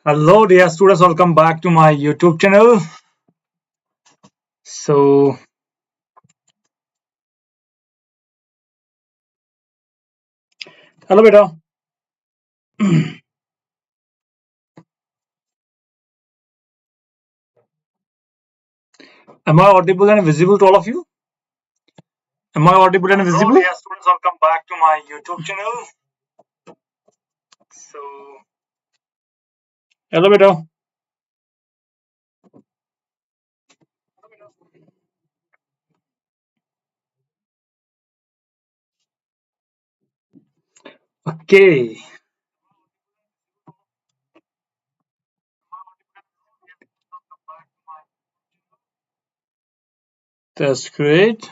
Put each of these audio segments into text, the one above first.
Hello dear students, welcome back to my YouTube channel. So hello beta. Am I audible and visible to all of you? Am I audible and visible? Hello dear students, welcome back to my YouTube channel. So hello beta. Okay, that's great.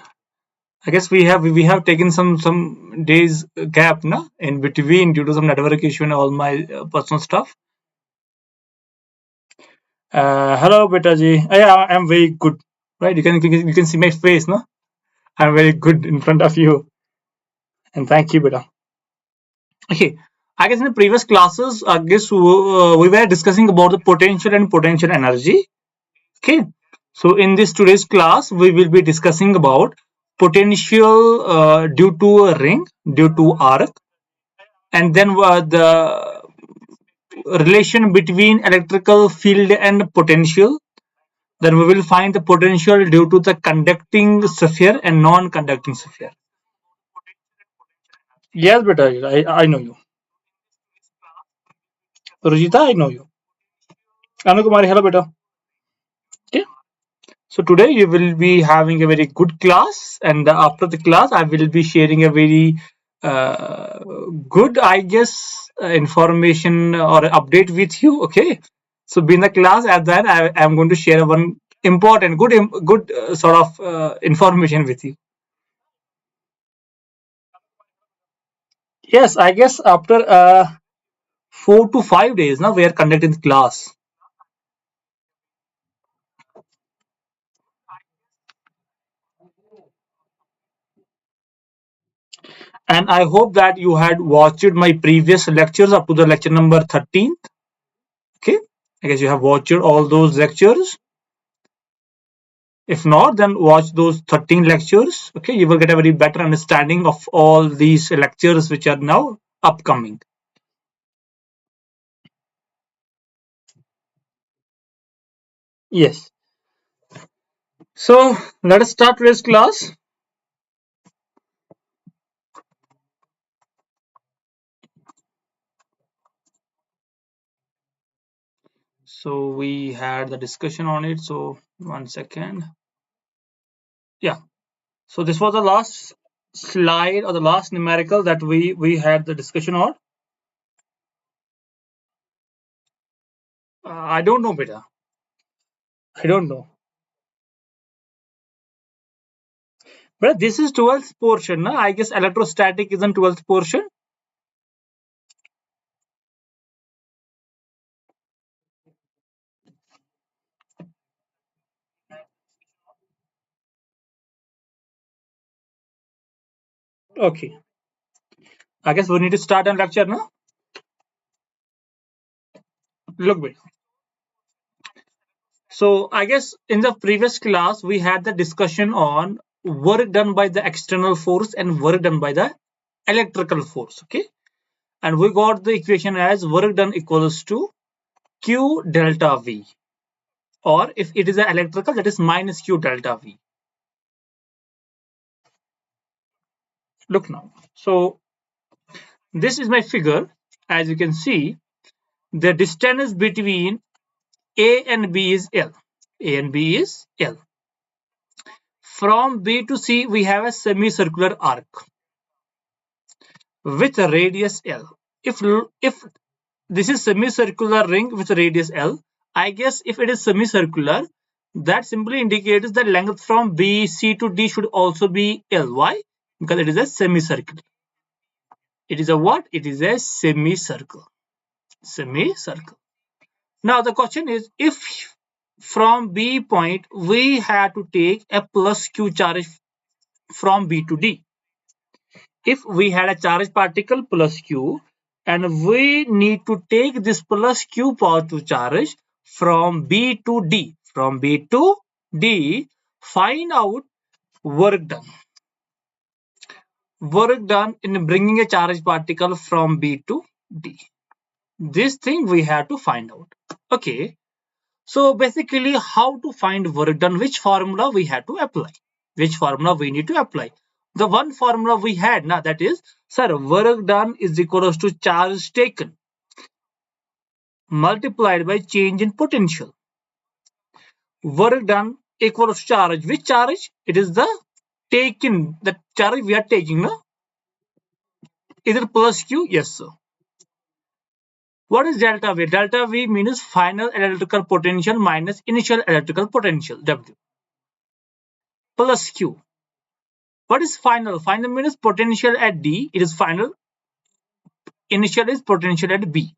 I guess we have taken some days gap na in between due to some network issue and all my personal stuff. Hello beta ji. Yeah, I'm very good. Right, you can see my face, no? I'm very good in front of you, and thank you beta. Okay, I guess in the previous classes, I guess we were discussing about the potential and potential energy. Okay, so in this today's class, we will be discussing about potential due to a ring, due to arc, and then the relation between electrical field and potential. Then we will find the potential due to the conducting sphere and non-conducting sphere. Yes, beta, I know you. Rujita, I know you. Anu Kumari, hello, beta. Okay. So today you will be having a very good class, and after the class, I will be sharing a very uh, good, I guess, information or update with you. Okay. So be in the class, and then I am going to share one important, good sort of information with you. Yes, I guess after 4 to 5 days, now we are conducting the class. And I hope that you had watched my previous lectures up to the lecture number 13. Okay, I guess you have watched all those lectures. If not, then watch those 13 lectures. Okay, you will get a very better understanding of all these lectures which are now upcoming. Yes. So let us start today's class. So we had the discussion on it. So 1 second. Yeah. So this was the last slide or the last numerical that we had the discussion on. I don't know, beta. I don't know. But this is 12th portion, na? I guess electrostatic is in 12th portion. Okay. I guess we need to start a lecture now. Look, bit. So I guess in the previous class we had the discussion on work done by the external force and work done by the electrical force. Okay, and we got the equation as work done equals to Q delta V, or if it is an electrical, that is minus Q delta V. Look now. So this is my figure. As you can see, the distance between A and B is L. A and B is L. From B to C, we have a semicircular arc with a radius L. If this is semicircular ring with a radius L, I guess if it is semicircular, that simply indicates the length from B, C to D should also be L. Why? Because it is a semicircle. It is a what? It is a semicircle. Semicircle. Now the question is, if from B point we have to take a plus Q charge from B to D. If we had a charge particle plus Q, and we need to take this plus q positive charge from B to D. From B to D, find out work done. Work done in bringing a charged particle from B to D. This thing we have to find out. Okay. So basically, how to find work done? Which formula we have to apply? Which formula we need to apply? The one formula we had now, that is, sir, work done is equals to charge taken multiplied by change in potential. Work done equals to charge. Which charge? It is the taken, the charge we are taking. No? Is it plus Q? Yes, sir. What is delta V? Delta V means final electrical potential minus initial electrical potential, W, plus Q. What is final? Final means potential at D. It is final. Initial is potential at B.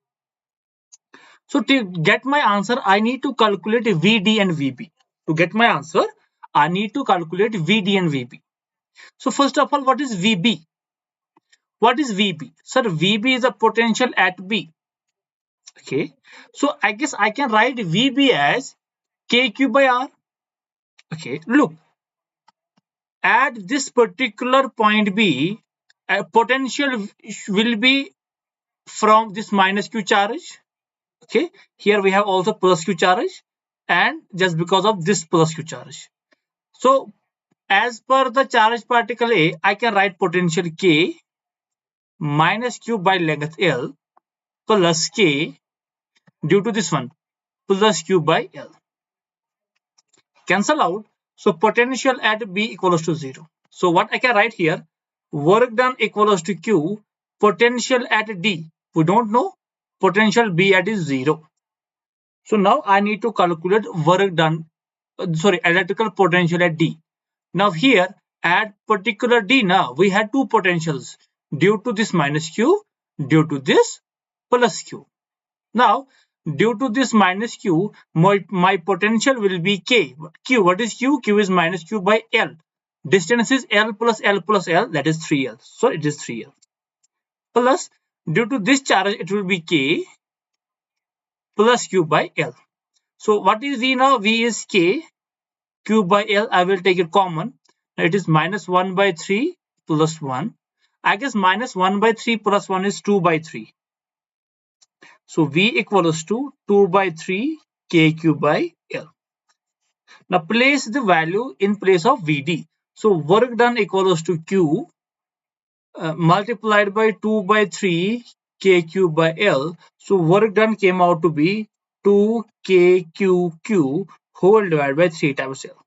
So to get my answer, I need to calculate VD and VB. To get my answer, I need to calculate VD and VB. So first of all, what is VB? What is VB? Sir, VB is a potential at B. Okay. So I guess I can write VB as KQ by R. Okay. Look, at this particular point B, potential will be from this minus Q charge. Okay. Here we have also plus Q charge, and just because of this plus Q charge. So as per the charge particle A, I can write potential K minus Q by length L plus K due to this one plus Q by L. Cancel out. So potential at B equals to 0. So what I can write here, work done equals to Q, potential at D. We don't know, potential B at is 0. So now I need to calculate work done, electrical potential at D. Now here at particular D, now we had two potentials due to this minus Q, due to this plus Q. Now due to this minus Q, my potential will be K. Q, what is Q? Q is minus Q by L. Distance is L plus L plus L, that is 3L. So it is 3L. Plus, due to this charge, it will be K plus Q by L. So what is V now? V is K. Q by L, I will take it common. It is minus 1 by 3 plus 1. I guess minus 1 by 3 plus 1 is 2 by 3. So V equals to 2 by 3 KQ by L. Now place the value in place of VD. So work done equals to Q multiplied by 2 by 3 KQ by L. So work done came out to be 2 KQQ whole divided by 3 times L.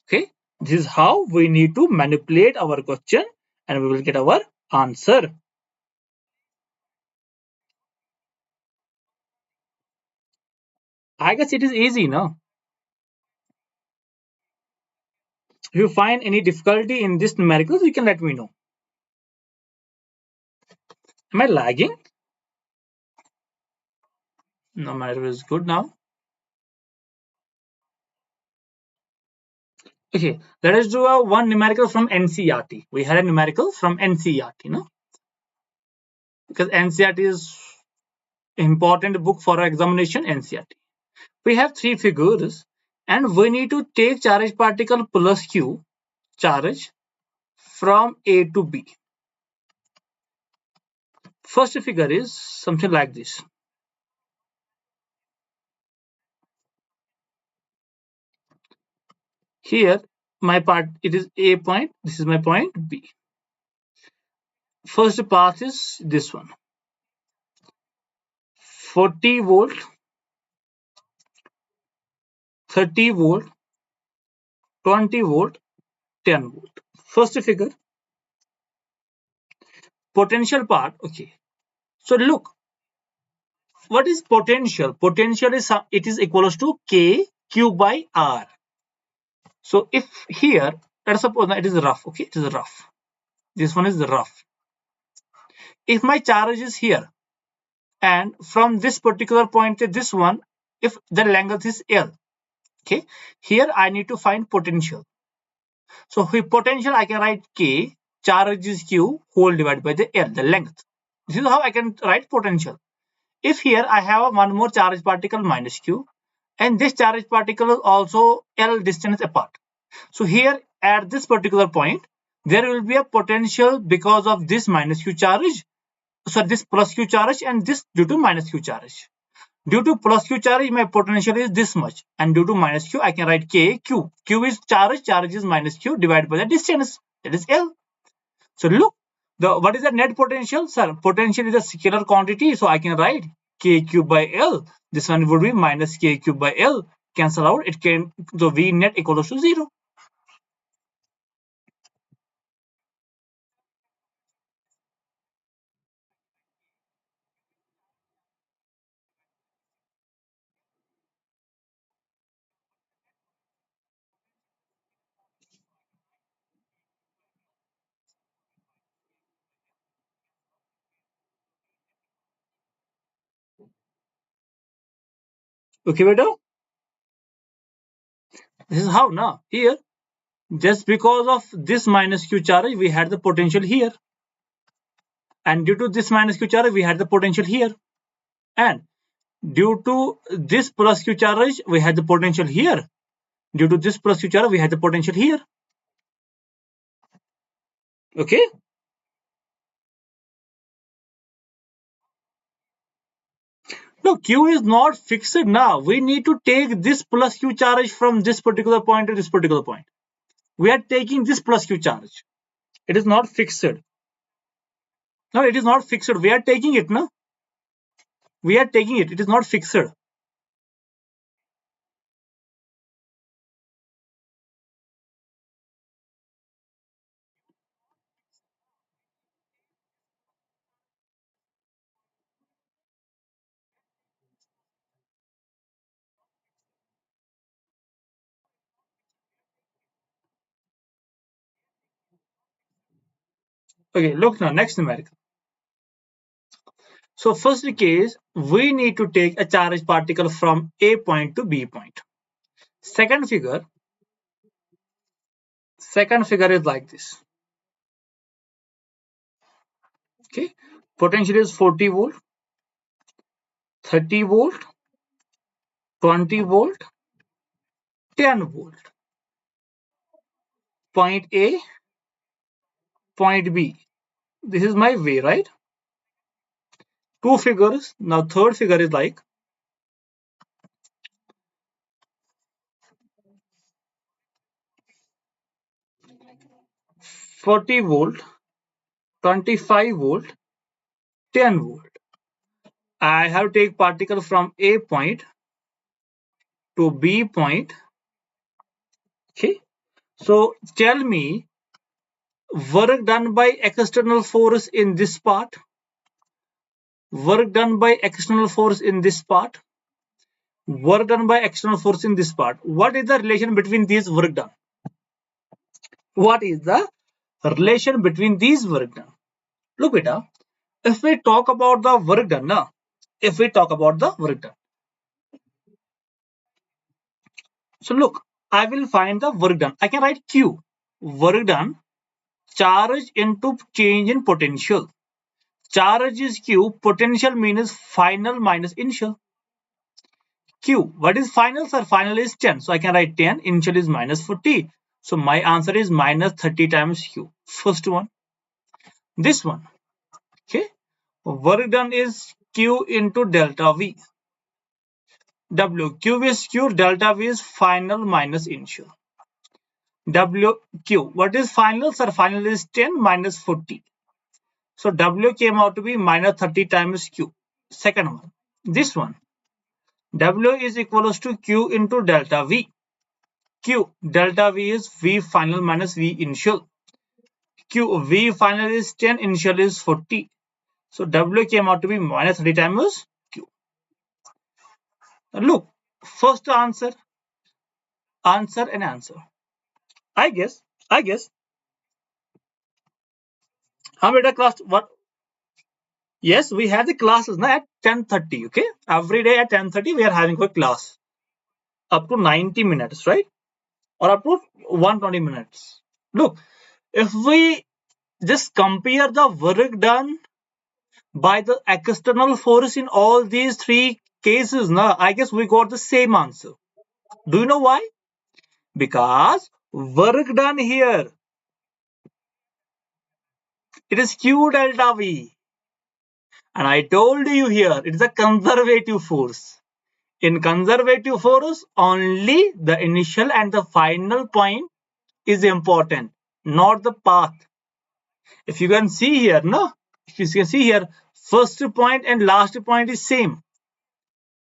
Okay, this is how we need to manipulate our question and we will get our answer. I guess it is easy, no? If you find any difficulty in this numericals, you can let me know. Am I lagging? No, my is good now. Okay, let us do a one numerical from NCERT. We had a numerical from NCERT, no? Because NCERT is important book for our examination, NCERT. We have three figures and we need to take charge particle plus Q charge from A to B. First figure is something like this. Here, my part, it is A point, this is my point B. First path is this one. 40 volt, 30 volt, 20 volt, 10 volt. First figure. Potential part, okay. So look, what is potential? Potential is, it is equals to K Q by R. So if here, let us suppose it is rough, okay, it is rough. This one is rough. If my charge is here, and from this particular point to this one, if the length is L, okay, here I need to find potential. So with potential, I can write K, charge is Q, whole divided by the L, the length. This is how I can write potential. If here I have one more charge particle minus q, and this charge particle is also L distance apart. So here at this particular point, there will be a potential because of this minus q charge, so this plus q charge, and this due to minus q charge. Due to plus q charge, my potential is this much, and due to minus q, I can write k q. Q is charge, charge is minus q divided by the distance, that is L. So look, the what is the net potential? Sir, potential is a scalar quantity, so I can write k cube by L. This one would be minus k cube by L. Cancel out, it can, so V net equals to 0. Okay, beta? This is how now. Here, just because of this minus q charge, we had the potential here. And due to this minus q charge, we had the potential here. And due to this plus q charge, we had the potential here. Due to this plus q charge, we had the potential here. Okay? No, q is not fixed now. We need to take this plus q charge from this particular point to this particular point. We are taking this plus q charge. It is not fixed. No, it is not fixed. We are taking it, no? We are taking it. It is not fixed. Okay, look now, next numerical. So first case, we need to take a charged particle from A point to B point. Second figure is like this. Okay, potential is 40 volt, 30 volt, 20 volt, 10 volt. Point A, point B. This is my way, right? Two figures. Now third figure is like 40 volt, 25 volt, 10 volt. I have to take particle from A point to B point. Okay. So tell me work done by external force in this part, work done by external force in this part, work done by external force in this part. What is the relation between these work done? What is the relation between these work done? Look, beta, if we talk about the work done, now, if we talk about the work done. So look, I will find the work done. I can write Q, work done, charge into change in potential. Charge is Q, potential means final minus initial. Q, what is final, sir? Final is 10. So I can write 10, initial is minus 40. So my answer is minus 30 times Q. First one. This one. Okay. Work done is Q into delta V. W. Q is Q, delta V is final minus initial. W, Q. What is final, sir? Final is 10 minus 40. So W came out to be minus 30 times Q. Second one. This one. W is equals to Q into delta V. Q, delta V is V final minus V initial. Q, V final is 10, initial is 40. So W came out to be minus 30 times Q. Now look, first answer and answer. I guess. How many class? What? Yes, we had the classes now at 10:30. Okay, every day at 10:30 we are having a class up to 90 minutes, right? Or up to 120 minutes. Look, if we just compare the work done by the external force in all these three cases, now I guess we got the same answer. Do you know why? Because work done here, it is Q delta V. And I told you here, it is a conservative force. In conservative force, only the initial and the final point is important, not the path. If you can see here, no? If you can see here, first point and last point is same.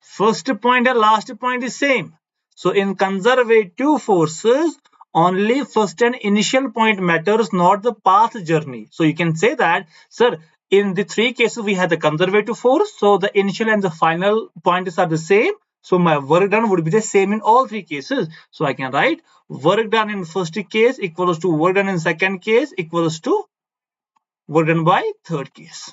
First point and last point is same. So in conservative forces, only first and initial point matters, not the path journey. So you can say that, sir, in the three cases we have the conservative force, so the initial and the final points are the same. So my work done would be the same in all three cases. So I can write work done in first case equals to work done in second case equals to work done by third case.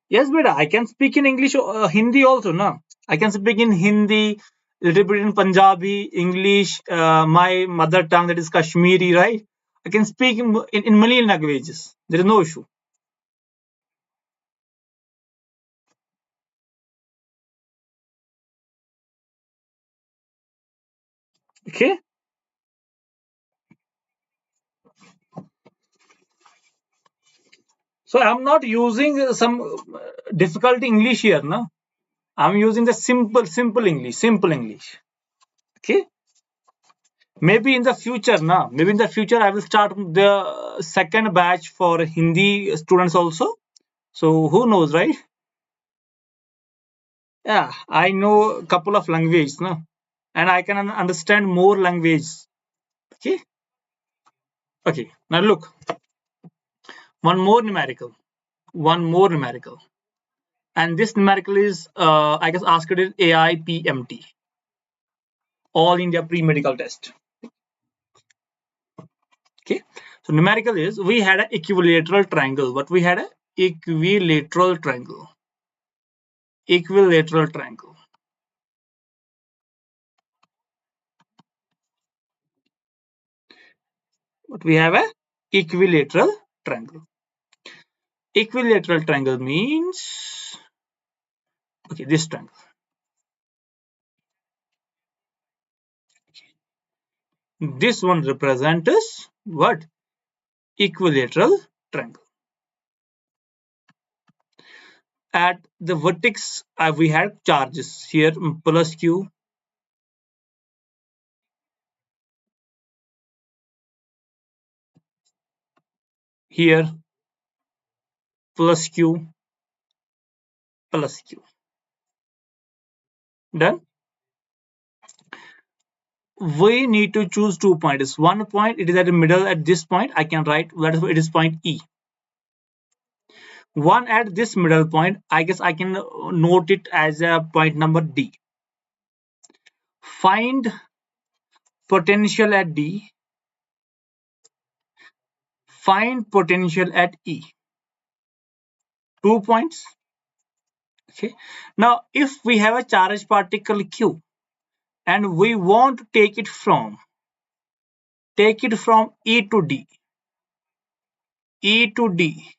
Yes, beta. I can speak in English, Hindi also. No, I can speak in Hindi, little bit in Punjabi, English, my mother tongue that is Kashmiri, right? I can speak in many languages. There is no issue. Okay. So I'm not using some difficult English here. No, I'm using the simple English, simple English. Okay. Maybe in the future, now, maybe in the future, I will start the second batch for Hindi students also. So who knows, right? Yeah, I know a couple of languages, no, and I can understand more language. Okay, okay. Now look, one more numerical, one more numerical, and this numerical is, I guess, asked it AIPMT, All India Pre-Medical Test. Okay, so numerical is we had an equilateral triangle. What we had a equilateral triangle, equilateral triangle. What we have a equilateral triangle. Equilateral triangle means, okay, this triangle. This one represents what? Equilateral triangle. At the vertex, we had charges here, plus q, here plus q, plus q. Done. We need to choose 2 points. One point, it is at the middle at this point. I can write that it is point E. One at this middle point, I guess I can note it as a point number D. Find potential at D. Find potential at E. 2 points. Okay. Now, if we have a charged particle Q and we want to take it from E to D, E to D,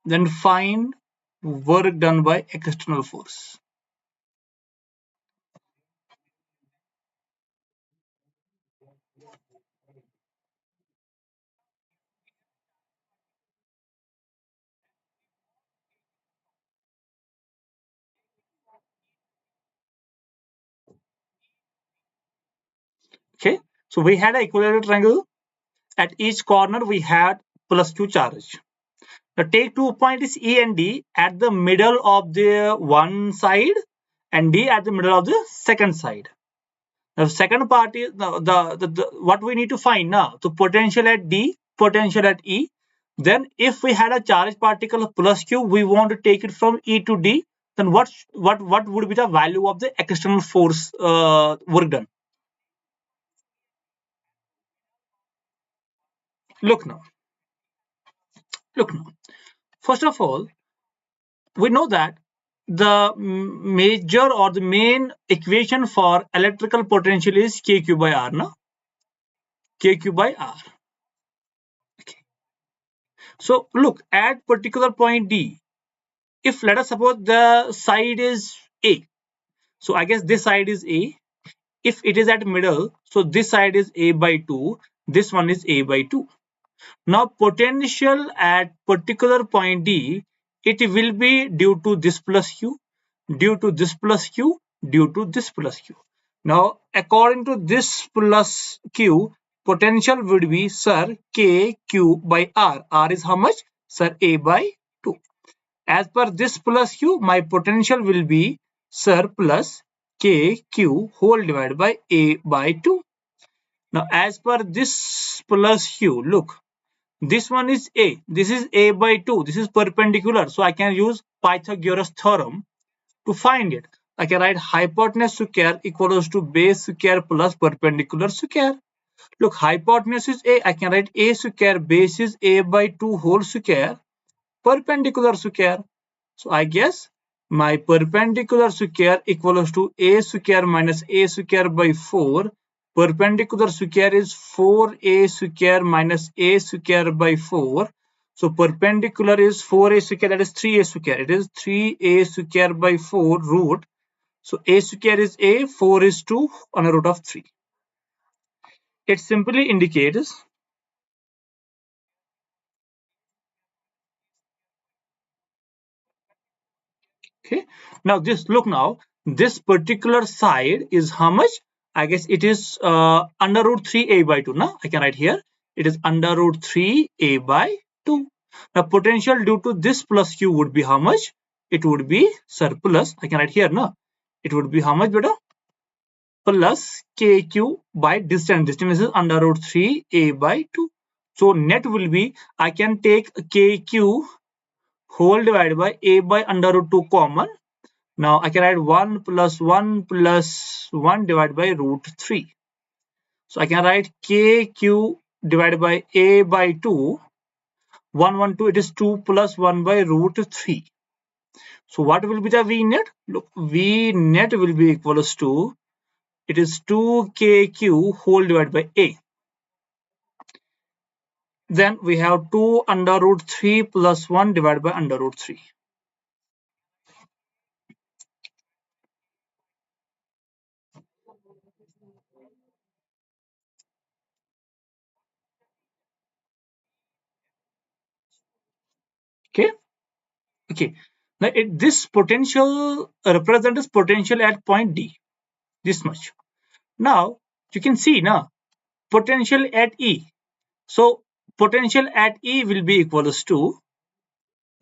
then find work done by external force. Okay. So we had an equilateral triangle. At each corner, we had plus Q charge. Now take 2 points E and D at the middle of the one side and D at the middle of the second side. The second part is what we need to find now. So potential at D, potential at E. Then if we had a charged particle plus Q, we want to take it from E to D. Then what would be the value of the external force work done? Look now. Look now. First of all, we know that the major or the main equation for electrical potential is kq by r. No? KQ by R. Okay. So look at particular point D. If let us suppose the side is A. So I guess this side is A. If it is at middle, so this side is A by 2. This one is A by 2. Now potential at particular point D, it will be due to this plus Q, due to this plus Q, due to this plus Q. Now according to this plus Q, potential would be, sir, K Q by R. R is how much? Sir, A by 2. As per this plus Q, my potential will be, sir, plus K Q whole divided by A by 2. Now as per this plus Q, look, this one is A. This is A by 2. This is perpendicular. So I can use Pythagoras theorem to find it. I can write hypotenuse square equals to base square plus perpendicular square. Look, hypotenuse is A. I can write A square, base is A by 2 whole square, perpendicular square. So I guess my perpendicular square equals to A square minus A square by 4. Perpendicular square is 4A square minus A square by 4. So perpendicular is 4A square, that is 3A square. It is 3A square by 4 root. So A square is A, 4 is 2 on a root of 3. It simply indicates, okay. Now this, look now, this particular side is how much? I guess it is under root 3a by 2. Now I can write here, it is under root 3a by 2. Now potential due to this plus q would be how much? It would be surplus. I can write here now. It would be how much, beta? Plus kq by distance. Distance is under root 3a by 2. So net will be, I can take kq whole divided by a by under root 2 common. Now I can write 1 plus 1 plus 1 divided by root 3. So I can write kq divided by a by 2. 112, it is 2 plus 1 by root 3. So what will be the V net? Look, V net will be equals to, it is 2kq whole divided by a. Then we have 2 under root 3 plus 1 divided by under root 3. Okay. Okay. Now this potential represents potential at point D. This much. Now you can see now potential at E. So potential at E will be equals to,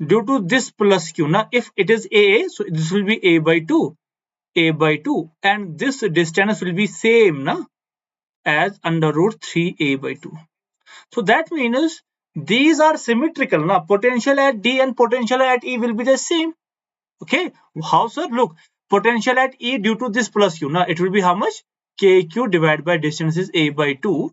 due to this plus Q. Now if it is A, so this will be A by 2, A by 2, and this distance will be same now as under root 3A by 2. So that means these are symmetrical. Now potential at D and potential at E will be the same. Okay, how, sir? Look, potential at E due to this plus Q. Now it will be how much? KQ divided by distance is A by 2.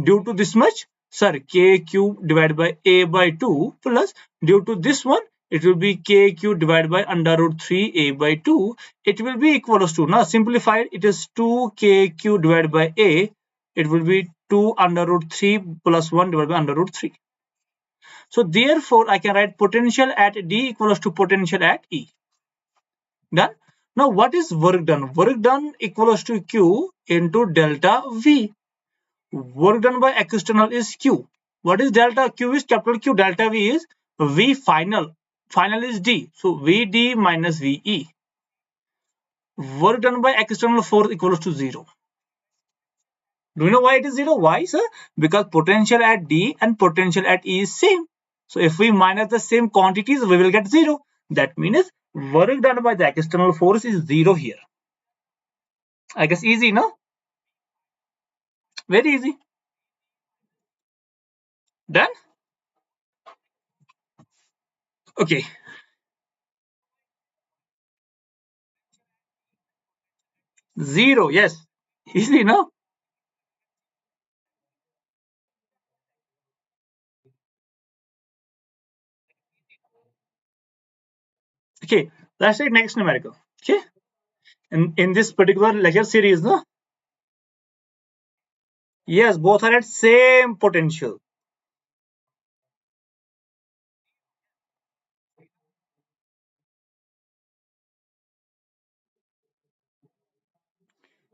Due to this much, sir, KQ divided by A by 2 plus due to this one, it will be KQ divided by under root 3A by 2. It will be equals to, now simplified, it is 2KQ divided by A. It will be 2 under root 3 plus 1 divided by under root 3. So therefore, I can write potential at D equals to potential at E. Done. Now what is work done? Work done equals to Q into delta V. Work done by external is Q. What is delta? Q is capital Q. Delta V is V final. Final is D. So VD minus VE. Work done by external force equals to 0. Do you know why it is 0? Why, sir? Because potential at D and potential at E is same. So if we minus the same quantities, we will get 0. That means work done by the external force is 0 here. I guess easy, no? Very easy. Done? Okay. 0, yes. Easy, no? Okay, let's take next numerical. Okay, in this particular lecture series, no, Yes, both are at same potential.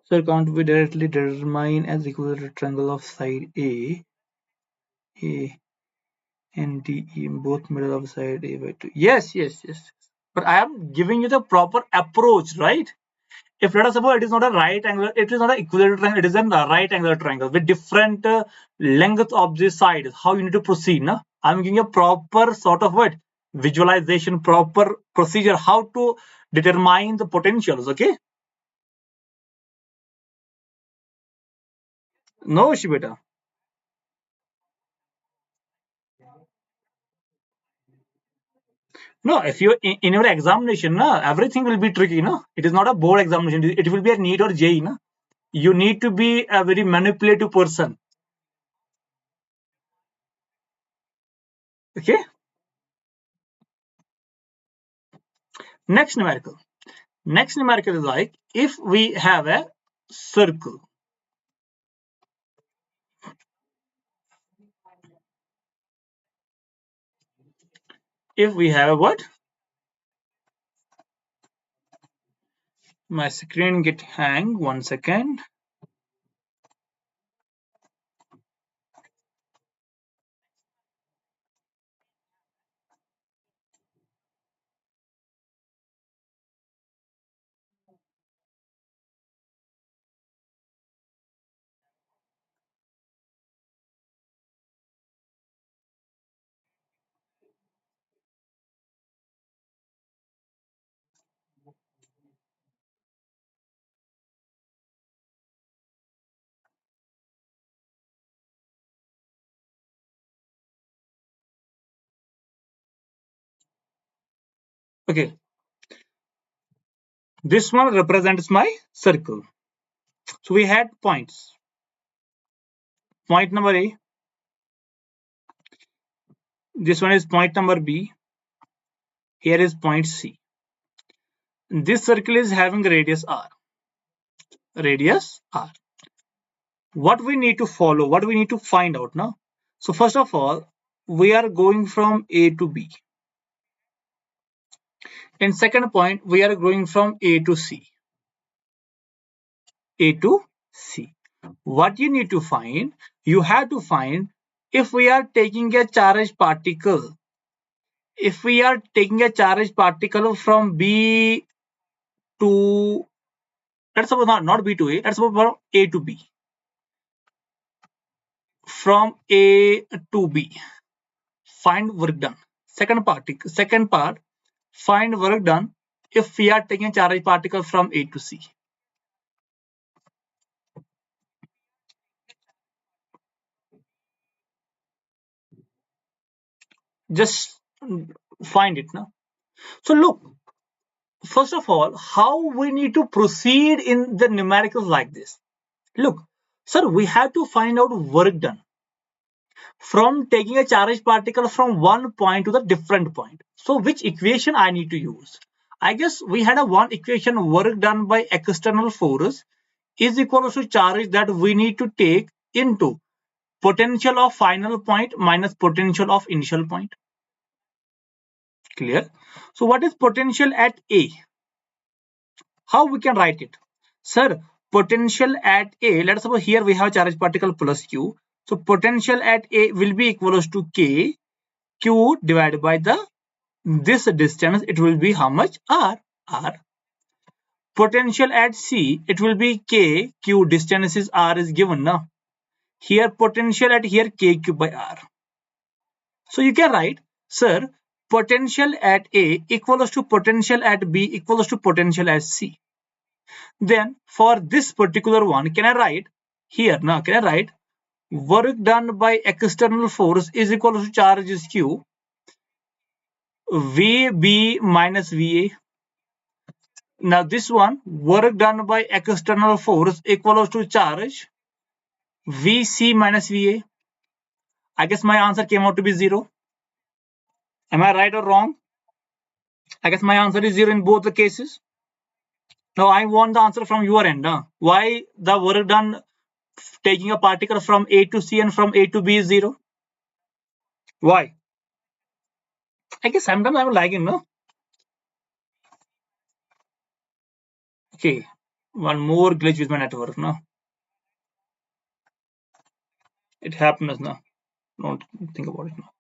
So can't be directly determined as equivalent triangle of side A and D in both middle of side A by 2. Yes, yes, yes. But I am giving you the proper approach, right? If let us suppose it is not a right angle, it is not an equilateral triangle, it is a right angular triangle with different length of the sides. How you need to proceed? No? I'm giving a proper sort of what visualization, proper procedure, how to determine the potentials. Okay? No, Shibeta. No, if you in your examination, no, everything will be tricky. No, it is not a board examination. It will be a NEET or JE. No, you need to be a very manipulative person. Okay. Next numerical. Next numerical is like if we have a circle. If we have a what? My screen get hang. 1 second. Okay. This one represents my circle. So we had points. Point number A. This one is point number B. Here is point C. This circle is having radius R. Radius R. What we need to follow, what we need to find out now. So first of all, we are going from A to B. In second point, we are going from A to C. A to C. What you need to find, you have to find if we are taking a charged particle, if we are taking a charged particle from B to, let's suppose not B to A, let's suppose from A to B. From A to B, find work done. Second part, find work done if we are taking a charged particle from A to C. Just find it now. So look, first of all, how we need to proceed in the numericals like this. Look, sir, we have to find out work done from taking a charged particle from one point to the different point. So which equation I need to use? I guess we had a one equation, work done by external force is equal to charge that we need to take into potential of final point minus potential of initial point. Clear? So what is potential at A? How we can write it? Sir, potential at A, let's suppose here we have charge particle plus Q. So potential at A will be equal to K, Q divided by the this distance, it will be how much? R. Potential at C, it will be K, Q, distance is R is given now. Here potential at here K cube by R. So you can write, sir, potential at A equals to potential at B equals to potential at C. Then for this particular one, can I write here now? Can I write work done by external force is equal to charge is Q, VB minus VA. Now this one, work done by external force equals to charge VC minus VA. I guess my answer came out to be 0. Am I right or wrong? I guess my answer is 0 in both the cases. Now I want the answer from your end. Why the work done taking a particle from A to C and from A to B is 0? Why? I guess sometimes I'm lagging, no? Okay, one more glitch with my network, no? It happens now. Don't think about it now.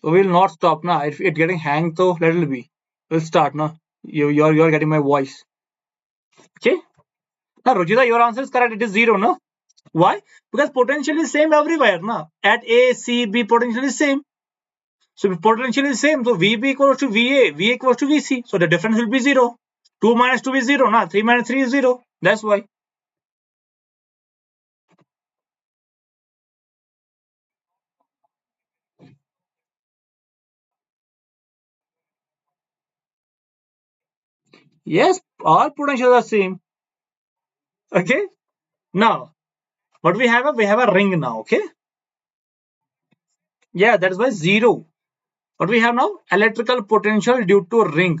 So we'll not stop now. If it's getting hanged, so let it be. We'll start now. You're getting my voice. Okay? Now, Rujita, your answer is correct. It is 0, no? Why? Because potential is same everywhere, no? At A, C, B, potential is same. So potential is same. So VB equals to VA, VA equals to VC. So the difference will be 0. 2 minus 2 is 0, no? 3 minus 3 is 0. That's why. Yes, all potentials are same. Okay? Now, what we have? We have a ring now, okay? Yeah, that's why 0. What we have now? Electrical potential due to ring.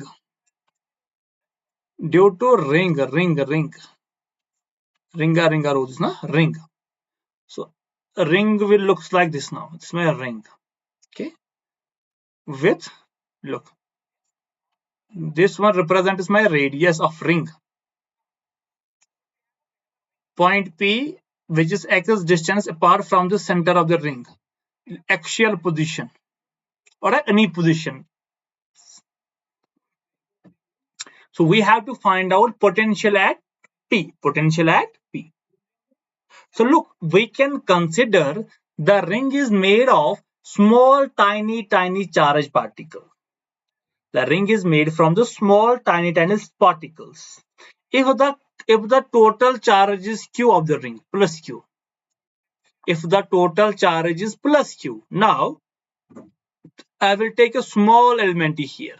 Due to ring. Ringa rules, na? Ring. So a ring will looks like this now. It's my ring. Okay. With, look, this one represents my radius of ring. Point P, which is x distance apart from the center of the ring. Axial position or any position. So we have to find out potential at P. Potential at P. So look, we can consider the ring is made of small, tiny charged particles. The ring is made from the small, tiny particles. If the total charge is Q of the ring plus Q, if the total charge is plus Q, now I will take a small element here.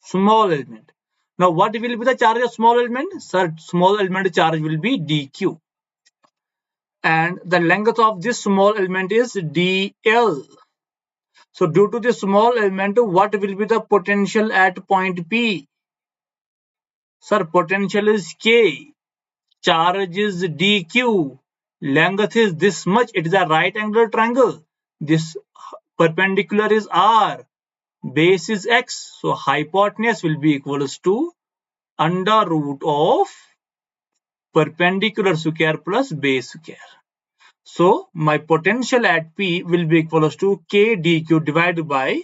Small element. Now what will be the charge of small element? Sir, small element charge will be dq. And the length of this small element is dl. So due to this small element, what will be the potential at point P? Sir, potential is K. Charge is dq. Length is this much. It is a right angle triangle. This perpendicular is r. Base is x. So hypotenuse will be equals to under root of perpendicular square plus base square. So my potential at P will be equals to K dq divided by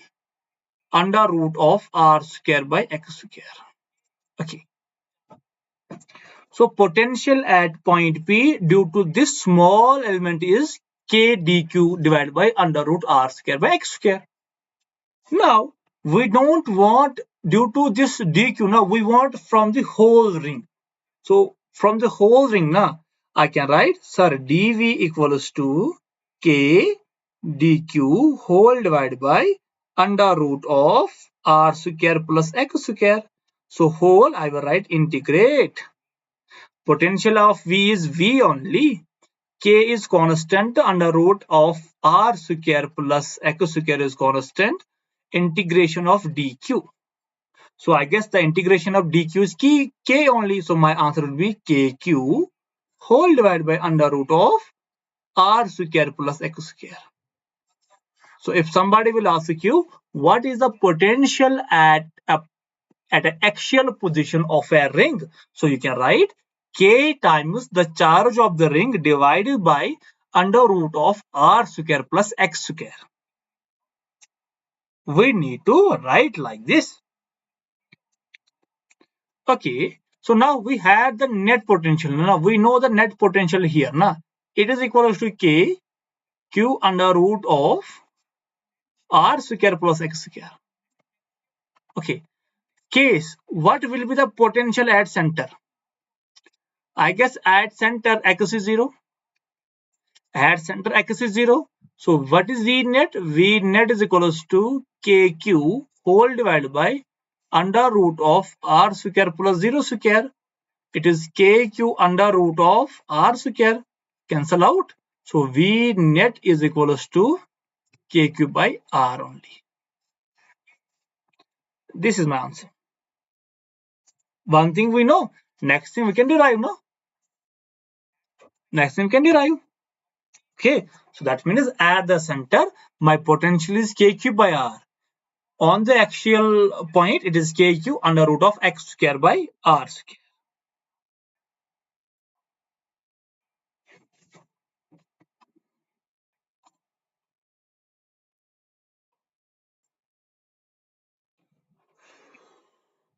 under root of r square by x square. Okay. So potential at point P due to this small element is K dq divided by under root r square by x square. Now we don't want due to this dq. Now we want from the whole ring. So from the whole ring, now I can write, sir, dv equals to k dq whole divided by under root of r square plus x square. So whole I will write integrate. Potential of V is V only. K is constant, under root of r square plus x square is constant. Integration of dq. So I guess the integration of dq is k only. So my answer will be kq whole divided by under root of r square plus x square. So if somebody will ask you what is the potential at an axial position of a ring, so you can write k times the charge of the ring divided by under root of r square plus x square. We need to write like this. Okay, so now we have the net potential. Now we know the net potential here. Now it is equal to k q under root of r square plus x square. Okay, case what will be the potential at center? I guess at center x is 0. At center x is 0. So what is V net? V net is equals to kq whole divided by under root of r square plus 0 square. It is kq under root of r square. Cancel out. So V net is equals to kq by r only. This is my answer. One thing we know. Next thing we can derive, no? maximum can derive. Okay, so that means at the center, my potential is kq by r. On the axial point, it is kq under root of x square by r square.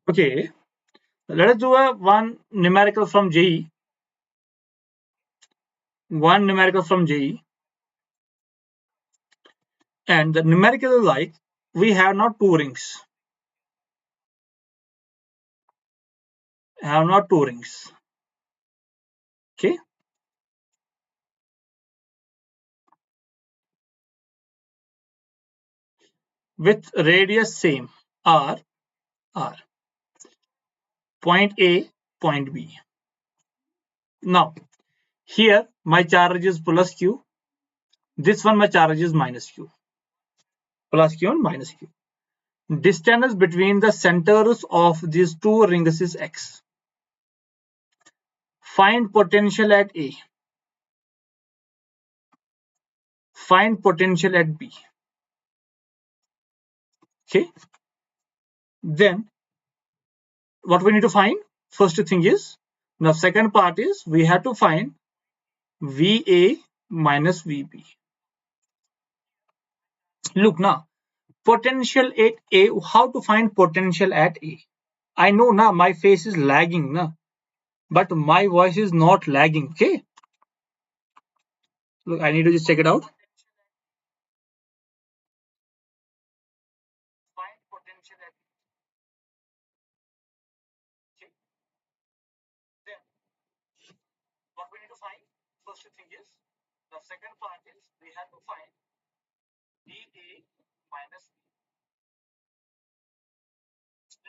Okay, let us do one numerical from JE. One numerical from JE. And the numerical is like, we have not two rings. Have not two rings. Okay. With radius same, r, r. Point A, point B. Now, here my charge is plus q. This one my charge is minus q. Plus q and minus q. Distance between the centers of these two rings is x. Find potential at A. Find potential at B. Okay. Then what we need to find? First thing is, the second part is we have to find VA minus VB. Look now, potential at A. How to find potential at A? I know now my face is lagging now, but my voice is not lagging. Okay. Look, I need to just check it out. Find potential at A. Okay. Then what we need to find? First thing is, the second part is we have to find VA minus B.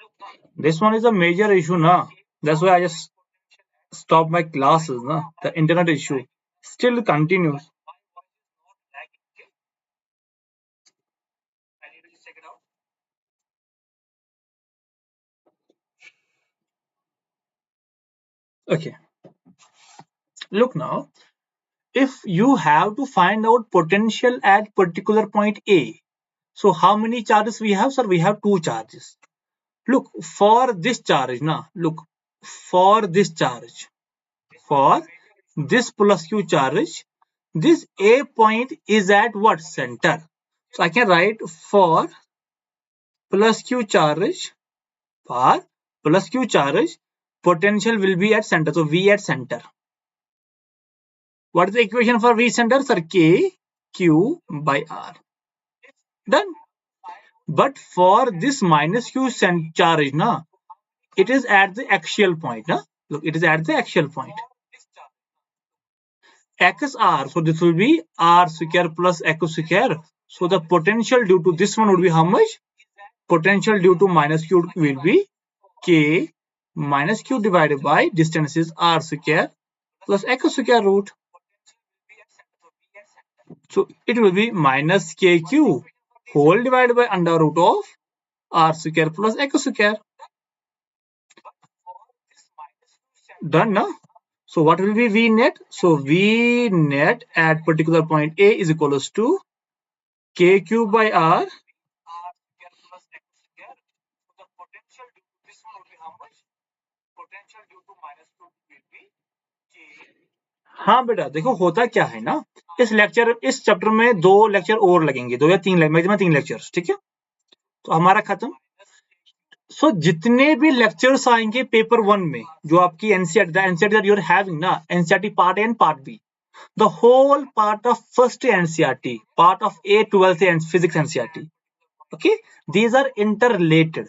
Look now, this one is a major issue now. That's why I just stopped my classes now. The internet issue still continues. I need to just check it out. Okay. Look now, if you have to find out potential at particular point A, so how many charges we have? Sir, we have two charges. Look, for this charge now, look, for this charge, for this plus q charge, this A point is at what? Center. So I can write for plus q charge, for plus q charge, potential will be at center. So V at center. What is the equation for V center? Sir, K Q by R. Done. But for this minus Q charge, na, it is at the axial point. Na? Look, it is at the axial point. XR, so this will be R square plus X square. So the potential due to this one would be how much? Potential due to minus Q will be K minus Q divided by distance is R square plus X square root. So it will be minus kq whole divided by under root of r square plus x square. Done now. So what will be V net? So V net at particular point A is equals to kq by r. हाँ बेटा देखो होता क्या है ना, इस chapter में दो लेक्चर और लगेंगे, दो या तीन मैक्सिमम तीन लेक्चर्स, ठीक है, तो हमारा खत्म। सो जितने भी लेक्चर्स आएंगे पेपर वन में जो आपकी NCERT that you are having ना, NCERT part A and part B, the whole part of first NCERT, part of a 12th and physics NCERT, okay, these are interrelated.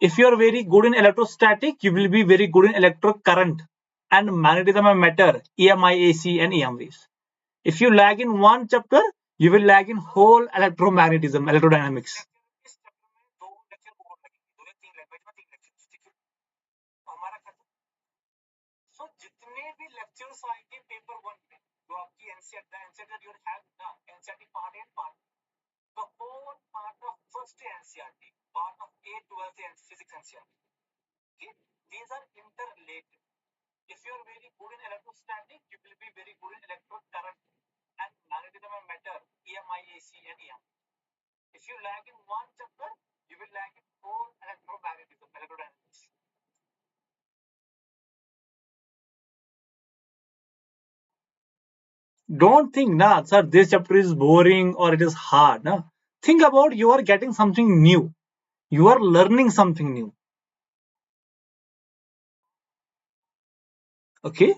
If you are very good in electrostatic, you will be very good in electrocurrent and magnetism and matter, EMI, AC and EM waves. If you lag in one chapter, you will lag in whole electromagnetism, electrodynamics. So जितने भी lectures आएंगे paper one में जो आपकी NCERT you have ना, NCERT part A part, the whole part of first NCERT, part of a 12th and physics NCERT, okay, these are interrelated. If Don't think, nah, sir, this chapter is boring or it is hard. Nah. Think about you are getting something new. You are learning something new. Okay.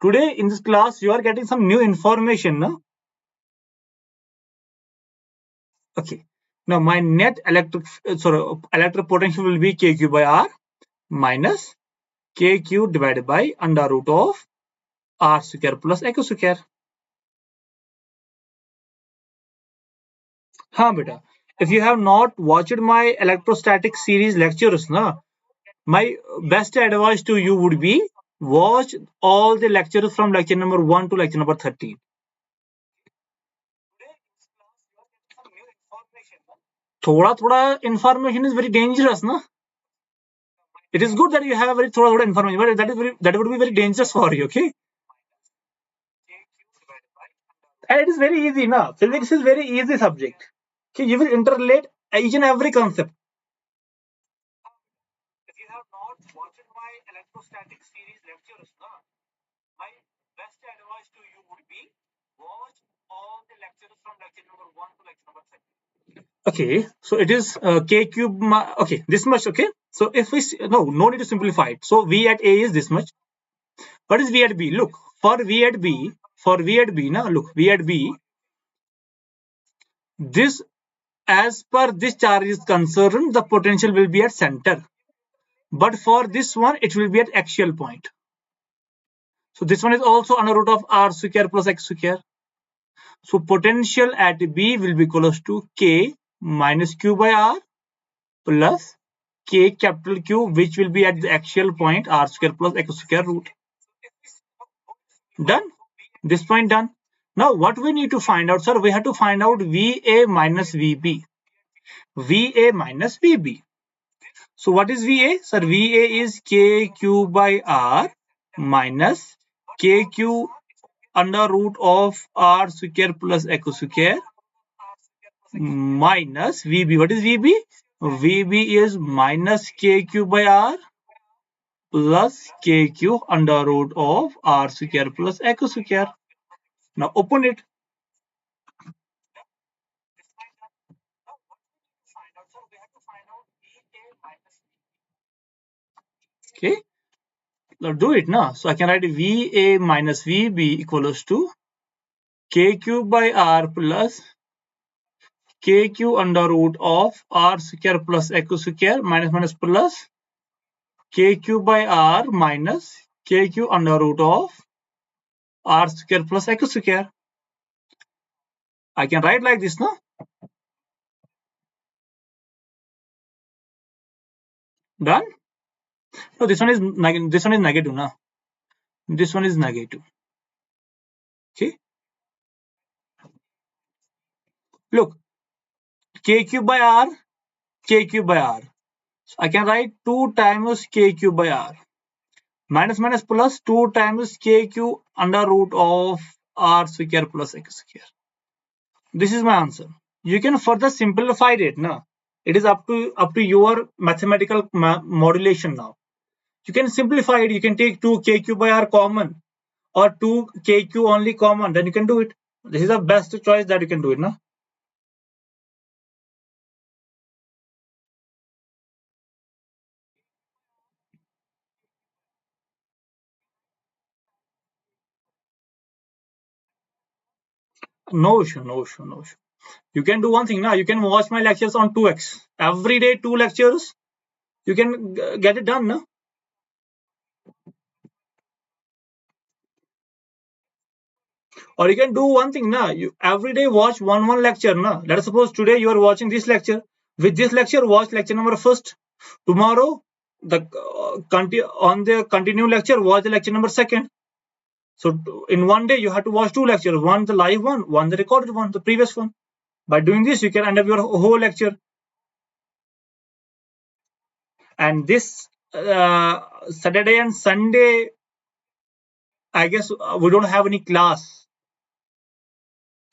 Today in this class, you are getting some new information. Nah? Okay. Now my net electric potential will be kq by r minus kq divided by under root of r square plus x square. हाँ बेटा, if you have not watched my electrostatic series lectures, na, my best advice to you would be watch all the lectures from lecture number 1 to lecture number 13. थोड़ा थोड़ा information is very dangerous, na? It is good that you have very थोड़ा थोड़ा information, but that would be very dangerous for you, okay? And it is very easy, na? Physics is very easy subject. Okay, you will interrelate each and every concept. Okay, so it is k cube. Okay, this much. Okay, so if we no need to simplify it. So v at a is this much. What is v at b? Look, for v at b, now look, v at b, this, as per this charge is concerned, the potential will be at center. But for this one, it will be at axial point. So this one is also under root of r square plus x square. So potential at b will be equals to k minus q by r plus k capital Q, which will be at the axial point r square plus x square root. Done. This point done. Now what we need to find out, sir? We have to find out VA minus VB. VA minus VB. So what is VA? Sir, VA is KQ by R minus KQ under root of R square plus X square minus VB. What is VB? VB is minus KQ by R plus KQ under root of R square plus X square. Now open it. Okay. Now do it now. So I can write VA minus VB equals to KQ by R plus KQ under root of R square plus X square minus plus KQ by R minus KQ under root of R square plus X square. I can write like this, no? Done? No, this one is negative, no? This one is negative. Okay. Look, KQ by R, KQ by R. So I can write 2 times KQ by R. Minus plus 2 times KQ under root of R square plus X square. This is my answer. You can further simplify it. No? It is up to your mathematical modulation now. You can simplify it. You can take 2 KQ by R common or 2 KQ only common. Then you can do it. This is the best choice that you can do it. No? No issue, no issue, no issue. You can do one thing now. You can watch my lectures on 2x. Every day, 2 lectures. You can get it done. No? Or you can do one thing. No? You every day watch one lecture. No? Let us suppose today you are watching this lecture. With this lecture, watch lecture number first. Tomorrow, the on the continue lecture, watch the lecture number second. So in one day, you have to watch 2 lectures. One the live one the recorded one, the previous one. By doing this, you can end up your whole lecture. And this Saturday and Sunday I guess we don't have any class.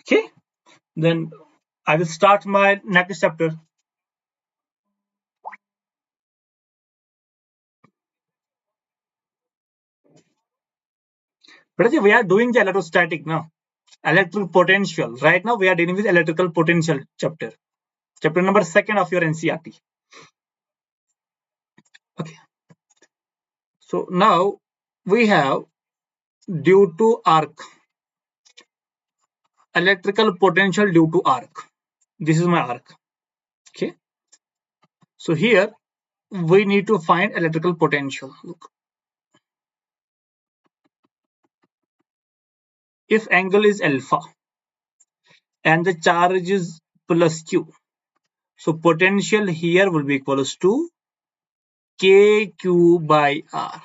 Okay, then I will start my next chapter. But we are doing the electrostatic now. Electrical potential. Right now we are dealing with electrical potential chapter. Chapter number 2 of your NCERT. Okay. So now we have due to arc. Electrical potential due to arc. This is my arc. Okay. So here we need to find electrical potential. Look. If angle is alpha and the charge is plus q, so potential here will be equals to kq by r.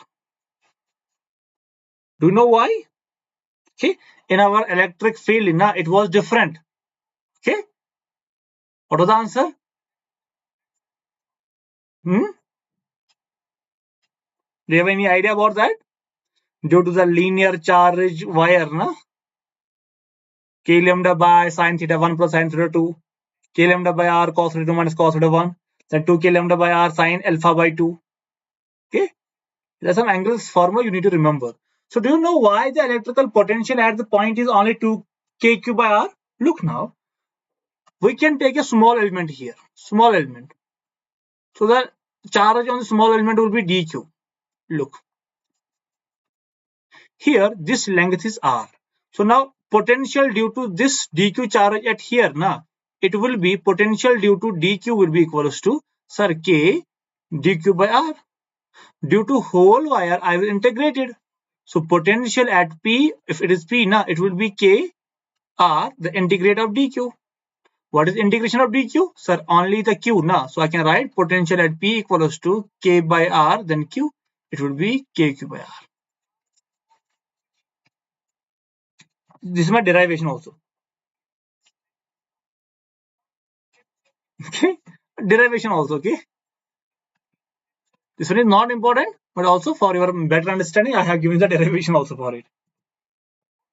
Do you know why? Okay, in our electric field, it was different. Okay, what was the answer? Do you have any idea about that? Due to the linear charge wire, k lambda by sine theta 1 plus sine theta 2, k lambda by r cos theta 2 minus cos theta 1, then 2 k lambda by r sine alpha by 2. Okay, there's some angles formula you need to remember. So do you know why the electrical potential at the point is only 2 kq by r? Look now, we can take a small element here, small element. So the charge on the small element will be dq. Look, here this length is r. So now potential due to this dq charge at here, it will be potential due to dq will be equals to sir k dq by r. Due to whole wire, I will integrate it. So potential at P, if it is P, it will be K R, the integrate of dq. What is integration of dq? Sir, only the q, so I can write potential at P equals to K by R, then q. It will be KQ by R. This is my derivation also. Okay, derivation also. Okay, this one is not important, but also for your better understanding, I have given the derivation also for it.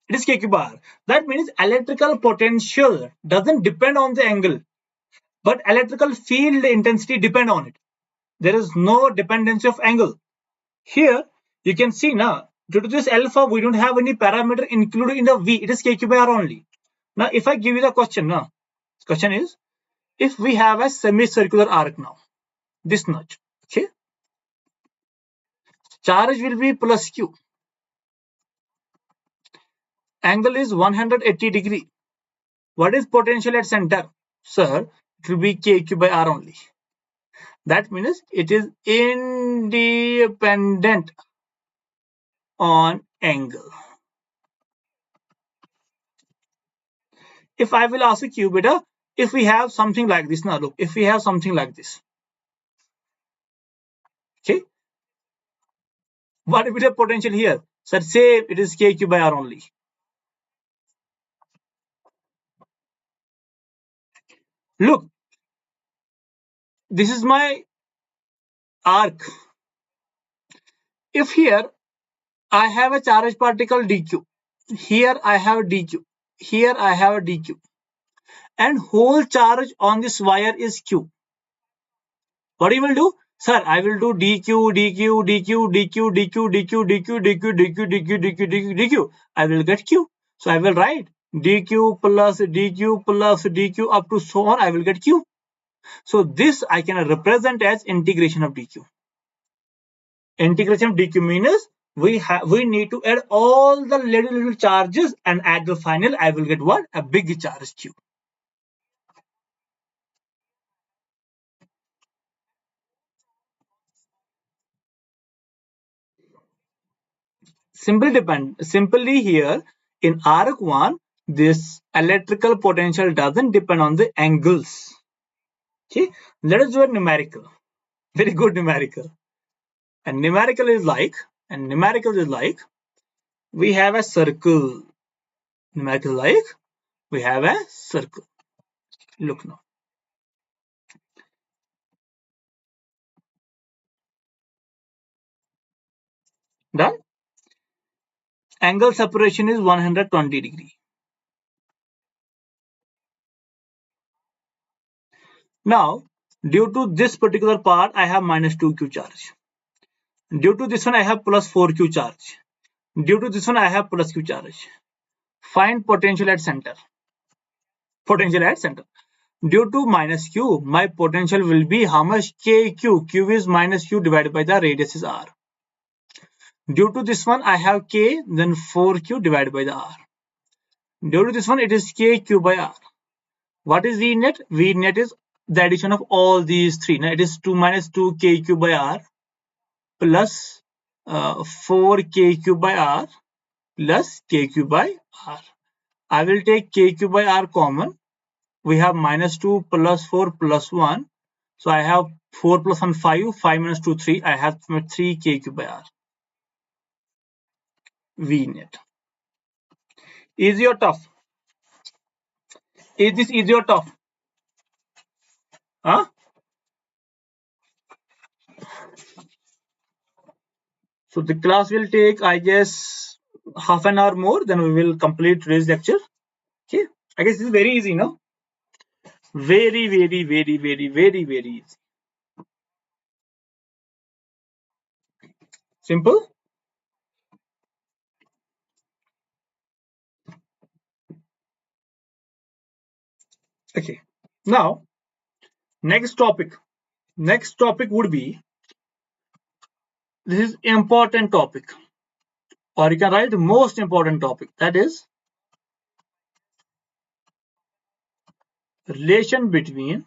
It is KQ by R. That means electrical potential doesn't depend on the angle, but electrical field intensity depend on it. There is no dependency of angle. Here you can see now, due to this alpha, we don't have any parameter included in the V. It is KQ by R only. Now, if I give you the question now, question is, if we have a semicircular arc now, this much, okay, charge will be plus Q. Angle is 180 degree. What is potential at center? Sir, it will be KQ by R only. That means it is independent on angle. If I will ask you, beta, if we have something like this, now look, if we have something like this, okay, what will be the potential here? Sir, say it is KQ by R only. Look, this is my arc. If here I have a charged particle dq, here I have dq, here I have dq, and whole charge on this wire is q. What you will do? Sir, I will do dq, dq, dq, dq, dq, dq, dq, dq, dq, dq, dq, dq, dq. I will get q. So I will write dq plus dq plus dq up to so on. I will get q. So this I can represent as integration of dq. Integration of dq means we need to add all the little charges, and at the final I will get what? A big charge q. Simply here in arc 1, this electrical potential doesn't depend on the angles. Okay, let us do a numerical. Very good numerical. And numerical is like we have a circle. Numerical like we have a circle. Look now. Done? Angle separation is 120 degree. Now, due to this particular part, I have minus 2q charge. Due to this one, I have plus 4q charge. Due to this one, I have plus q charge. Find potential at center. Potential at center. Due to minus q, my potential will be how much? Kq. Q is minus q divided by the radius is r. Due to this one, I have k, then 4q divided by the r. Due to this one, it is kq by r. What is V net? V net is the addition of all these three. Now it is 2 minus 2 kq by r plus 4kq by r plus kq by r. I will take kq by r common. We have minus 2 plus 4 plus 1. So I have 4 plus 1 5. 5 minus 2 3. I have 3 kq by r. V net. Easy or tough? Is this easy or tough? Huh? So the class will take, I guess, half an hour more. Then we will complete today's lecture. Okay. I guess this is very easy, no? Very, very, very, very, very, very easy. Simple. Okay. Now, next topic. Next topic would be, this is important topic, or you can write the most important topic. That is relation between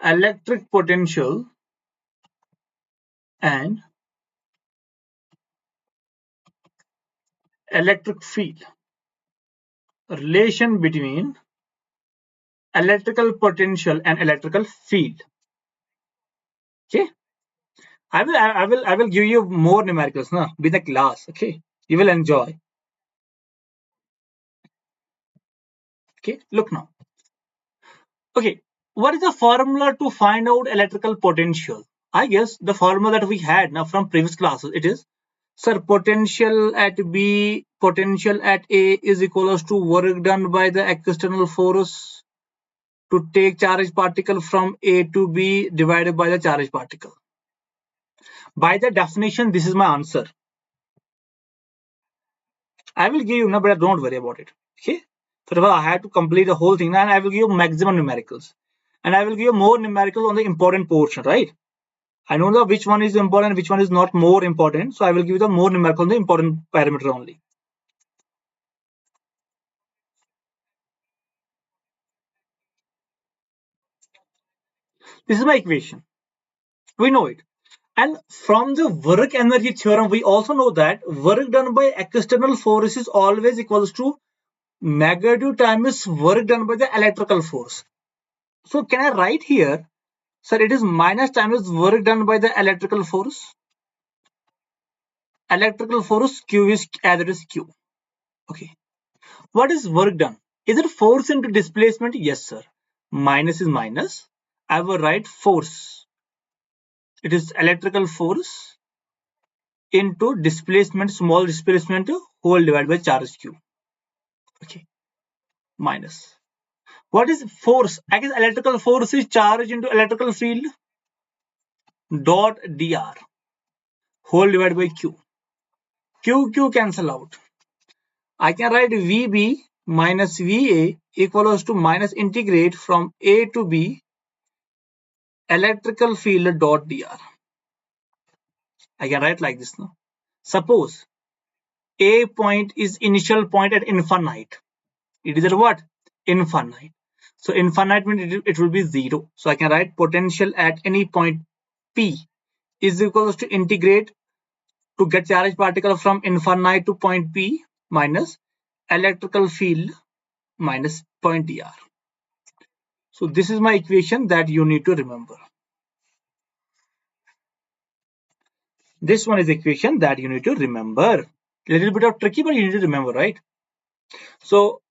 electric potential and electric field. Relation between electrical potential and electrical field. Okay. I will give you more numericals now with the class. Okay. You will enjoy. Okay. Look now. Okay. What is the formula to find out electrical potential? I guess the formula that we had now from previous classes, it is, sir, potential at B, potential at A is equals to work done by the external force to take charged particle from A to B divided by the charged particle. By the definition, this is my answer. I will give you, no, but don't worry about it. Okay. First of all, I had to complete the whole thing, and I will give you maximum numericals. And I will give you more numericals on the important portion, right? I know which one is important, which one is not more important. So I will give you the more numerical on the important parameter only. This is my equation. We know it. And from the work energy theorem, we also know that work done by external force is always equals to negative times work done by the electrical force. So can I write here, sir, it is minus times work done by the electrical force. Electrical force Q is as it is Q. Okay. What is work done? Is it force into displacement? Yes, sir. Minus is minus. I will write force. It is electrical force into displacement, small displacement, whole divided by charge Q. Okay. Minus. What is force? I guess electrical force is charge into electrical field dot dr whole divided by Q. Q cancel out. I can write VB minus VA equals to minus integrate from A to B electrical field dot dr. I can write like this now. Suppose A point is initial point at infinite. It is at what? Infinite. So infinite means it will be 0. So I can write potential at any point P is equals to integrate to get charged particle from infinite to point P minus electrical field minus point dr. So this is my equation that you need to remember. This one is the equation that you need to remember. A little bit of tricky, but you need to remember, right? So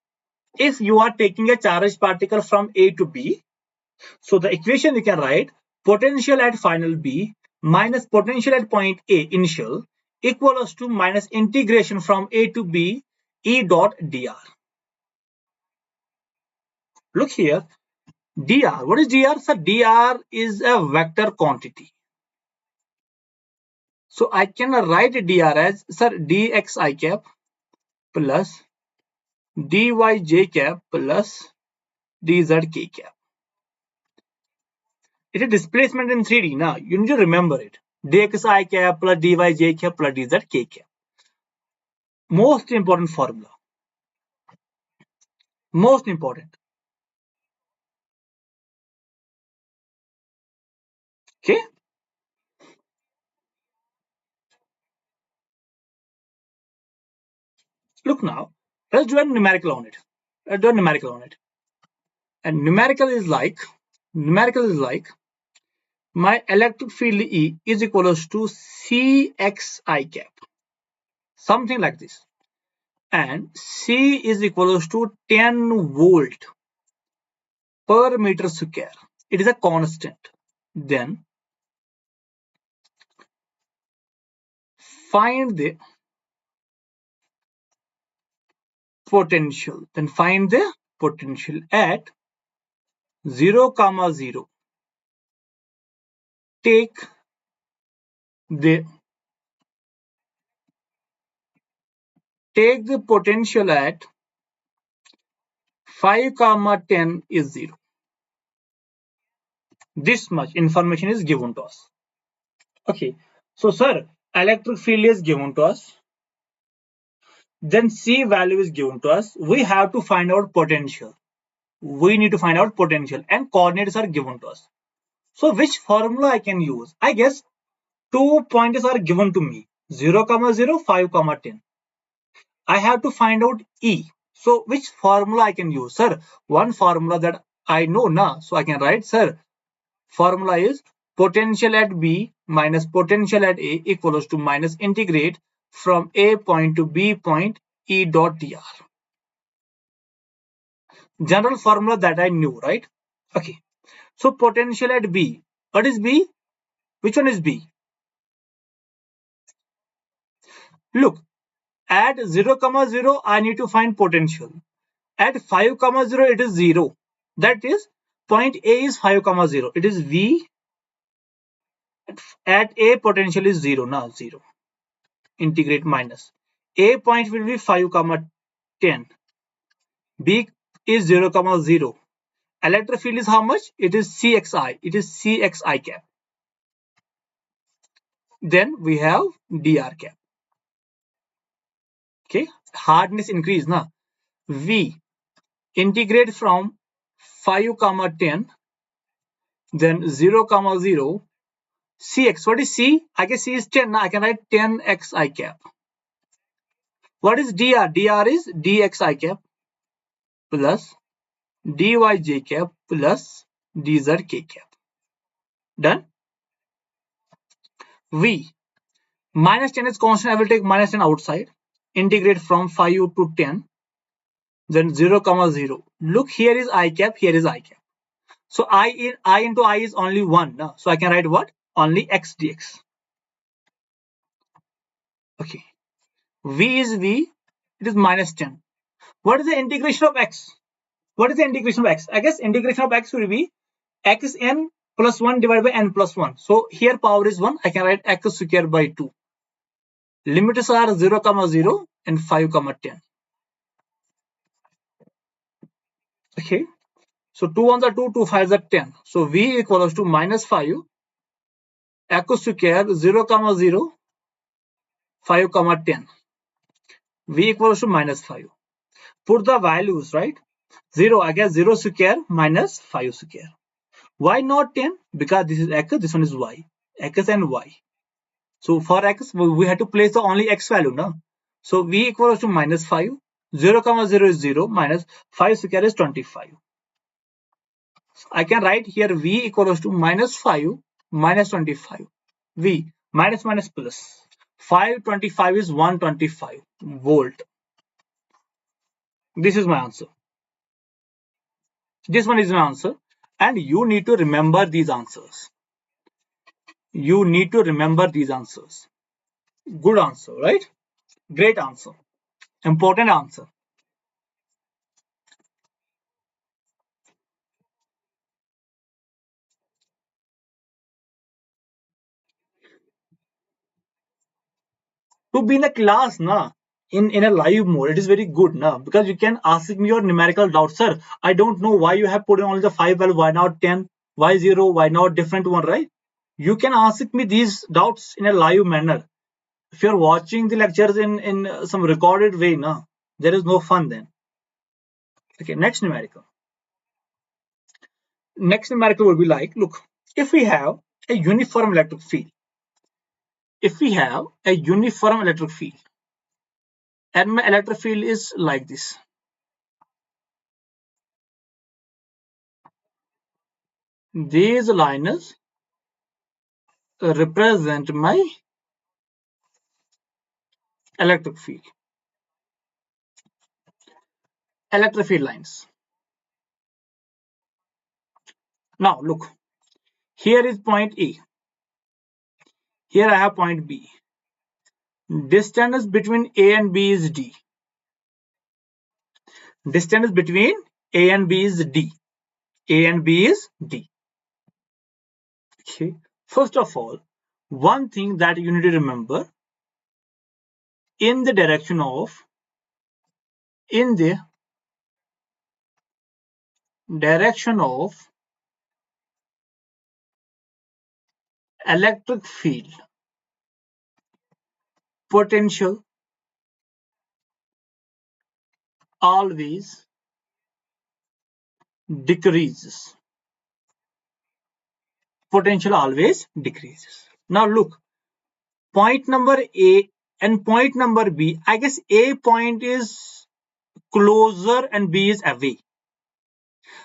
if you are taking a charged particle from A to B, so the equation you can write potential at final B minus potential at point A initial equals to minus integration from A to B E dot dr. Look here, dr. What is dr? Sir, dr is a vector quantity. So I can write dr as, sir, dxi cap plus dyj cap plus dzk cap. It is displacement in 3D. Now you need to remember it. dxi cap plus dyj cap plus dzk cap. Most important formula. Most important. Okay. Look now. Let's do a numerical on it. Let's do a numerical on it. And numerical is like my electric field E is equals to Cxi cap. Something like this. And C is equals to 10 volt per meter square. It is a constant. Then find the potential. Then find the potential at 0, 0. Take the potential at 5, 10 is 0. This much information is given to us. Okay. So, sir, electric field is given to us. Then C value is given to us. We have to find out potential. We need to find out potential and coordinates are given to us. So which formula I can use? I guess 2 pointers are given to me. 0, 0, 5, 10. I have to find out E. So which formula I can use? Sir, one formula that I know now. So I can write, sir, formula is potential at B minus potential at A equals to minus integrate from A point to B point E dot dr. General formula that I knew, right? Okay. So potential at B. What is B? Which one is B? Look, at 0, 0, I need to find potential. At 5, 0, it is 0. That is, point A is 5, 0. It is V. At A, potential is 0. Now 0. Integrate minus. A point will be 5, 10. B is 0, 0. Electric field is how much? It is Cxi. It is Cxi cap. Then we have dr cap. Okay. Hardness increase now. V integrate from 5, 10. Then 0, 0. Cx. What is C? I can C is 10. Now I can write 10xi cap. What is dr? Dr is dxi cap plus dyj cap plus dzk cap. Done. V minus 10 is constant. I will take minus 10 outside. Integrate from 5 to 10. Then 0, 0. Look, here is I cap. Here is I cap. So I into I is only 1. No? So I can write what? Only x dx. Okay. V is V. It is minus 10. What is the integration of x? What is the integration of x? I guess integration of x will be xn plus 1 divided by n plus 1. So here power is 1. I can write x square by 2. Limits are 0, 0 and 5, 10. Okay. So 2 ones are 2, 2 5s are 10. So v equals to minus 5 x square 0, 0, 5, 10. V equals to minus 5. Put the values, right? 0, I guess 0 square minus 5 square. Why not 10? Because this is x, this one is y. X and y. So for x, we have to place the only x value now. So v equals to minus 5. 0, 0 is 0 minus 5 square is 25. I can write here v equals to minus 5 minus 25. V minus minus plus. 525 is 125 volt. This is my answer. This one is my answer. And you need to remember these answers. You need to remember these answers. Good answer, right? Great answer. Important answer. To be in a class, na, in a live mode, it is very good, na, because you can ask me your numerical doubts, sir. I don't know why you have put in only the 5 value, why not 10, why 0, why not different one, right? You can ask me these doubts in a live manner. If you're watching the lectures in some recorded way, na, there is no fun then. Okay, next numerical. Next numerical will be like, look, if we have a uniform electric field, if we have a uniform electric field, and my electric field is like this, these lines represent my electric field, electric field lines. Now look, here is point A, here I have point B. Distance between A and B is D. Distance between A and B is D. A and B is D. Okay. First of all, one thing that you need to remember, in the direction of electric field, potential always decreases. Potential always decreases. Now look, point number A and point number B, I guess A point is closer and B is away.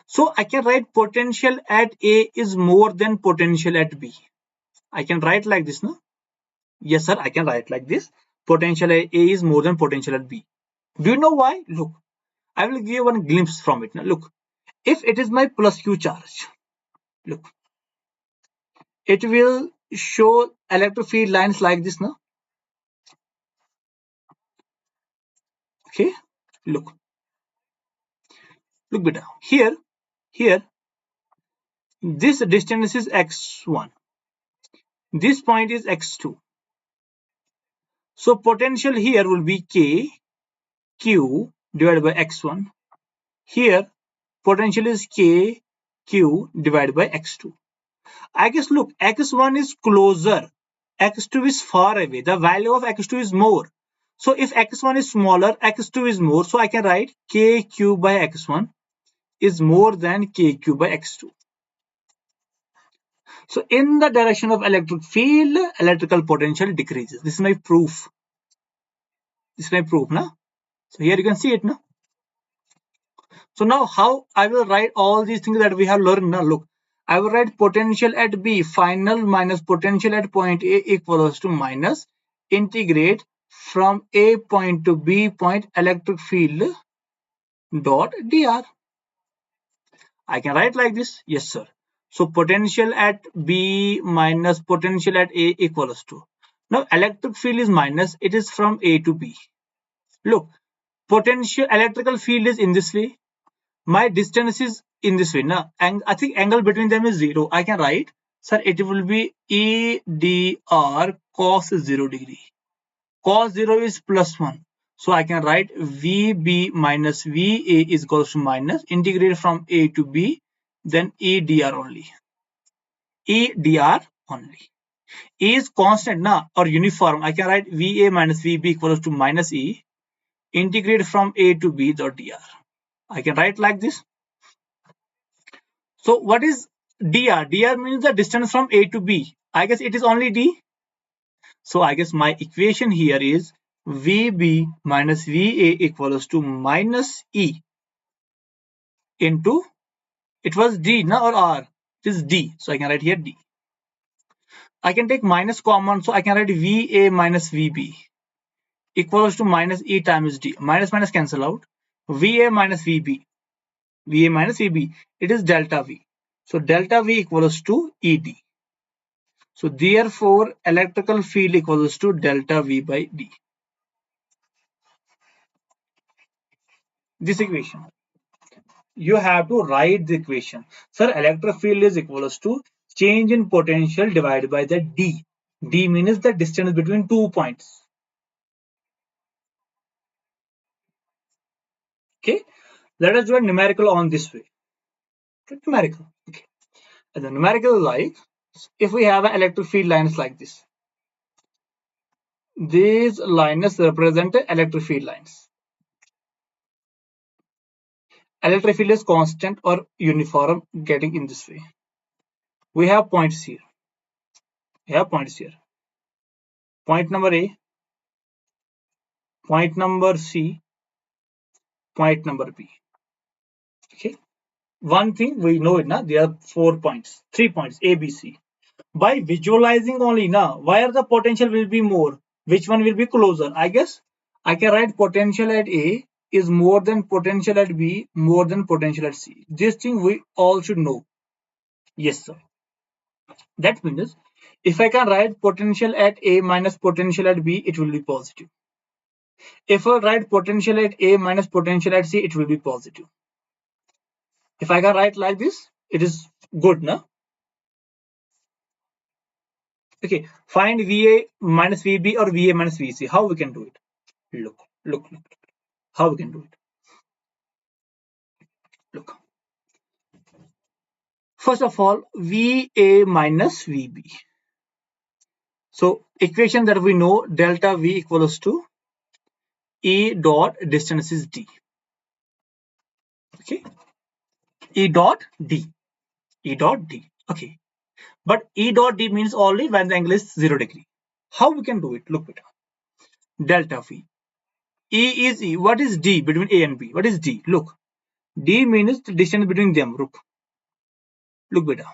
So I can write potential at A is more than potential at B. I can write like this, no? Yes, sir, I can write like this. Potential at A is more than potential at B. Do you know why? Look, I will give you one glimpse from it. Now look, if it is my plus Q charge, look, it will show electric field lines like this, no? Okay, look, look beta. Here, this distance is x1. This point is x2. So potential here will be K Q divided by x1. Here, potential is K Q divided by x2. I guess look, x1 is closer, x2 is far away. The value of x2 is more. So if x1 is smaller, x2 is more. So I can write kq by x1 is more than kq by x2. So in the direction of electric field, electrical potential decreases. This is my proof. This is my proof, na? So here you can see it, na? So now how I will write all these things that we have learned. Now look, I will write potential at B final minus potential at point A equals to minus integrate from A point to B point electric field dot dr. I can write like this. Yes, sir. So potential at B minus potential at A equals to. Now electric field is minus. It is from A to B. Look, potential electrical field is in this way. My distance is in this way, na? And I think angle between them is 0. I can write, sir, it will be EDR cos 0 degree. Cos 0 is plus 1. So I can write VB minus VA is equals to minus integrate from A to B, then EDR only. EDR only. E is constant, na, or uniform. I can write VA minus VB equals to minus E. Integrate from A to B dot dr. I can write like this. So what is dr? Dr means the distance from A to B. I guess it is only D. So I guess my equation here is VB minus VA equals to minus E into, it was D, no, or R? It is D. So I can write here D. I can take minus common. So I can write VA minus VB equals to minus E times D. Minus minus cancel out. VA minus VB. VA minus VB. It is delta V. So delta V equals to ED. So therefore, electrical field equals to delta V by D. This equation. You have to write the equation. Sir, electric field is equals to change in potential divided by the D. D means the distance between 2 points. Okay. Let us do a numerical on this way. Okay, numerical. Okay. And the numerical is like, if we have an electric field lines like this, these lines represent electric field lines. Electric field is constant or uniform getting in this way. We have points here. We have points here. Point number A, point number C, point number B. Okay. One thing we know it now, there are 4 points, 3 points, A, B, C. By visualizing only now, where the potential will be more, which one will be closer? I guess I can write potential at A is more than potential at B, more than potential at C. This thing we all should know. Yes, sir. That means if I can write potential at A minus potential at B, it will be positive. If I write potential at A minus potential at C, it will be positive. If I can write like this, it is good, no? Okay, find VA minus VB or VA minus VC. How we can do it? Look. How we can do it? Look. First of all, VA minus VB. So equation that we know, delta V equals to E dot distance is D. Okay, E dot D. E dot D. Okay, but E dot D means only when the angle is 0 degree. How we can do it? Look beta. Delta V. E is E. What is D between A and B? What is D? Look. D means the distance between them. Look beta.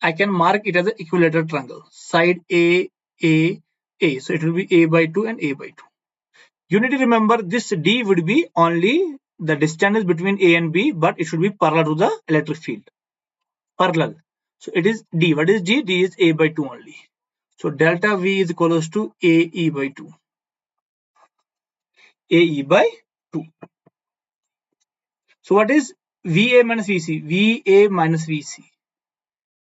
I can mark it as an equilateral triangle. Side A, A, A. So it will be A by 2 and A by 2. You need to remember this D would be only the distance between A and B, but it should be parallel to the electric field. Parallel. So it is D. What is D? D is A by 2 only. So delta V is equals to AE by 2. AE by 2. So what is VA minus VC? VA minus VC.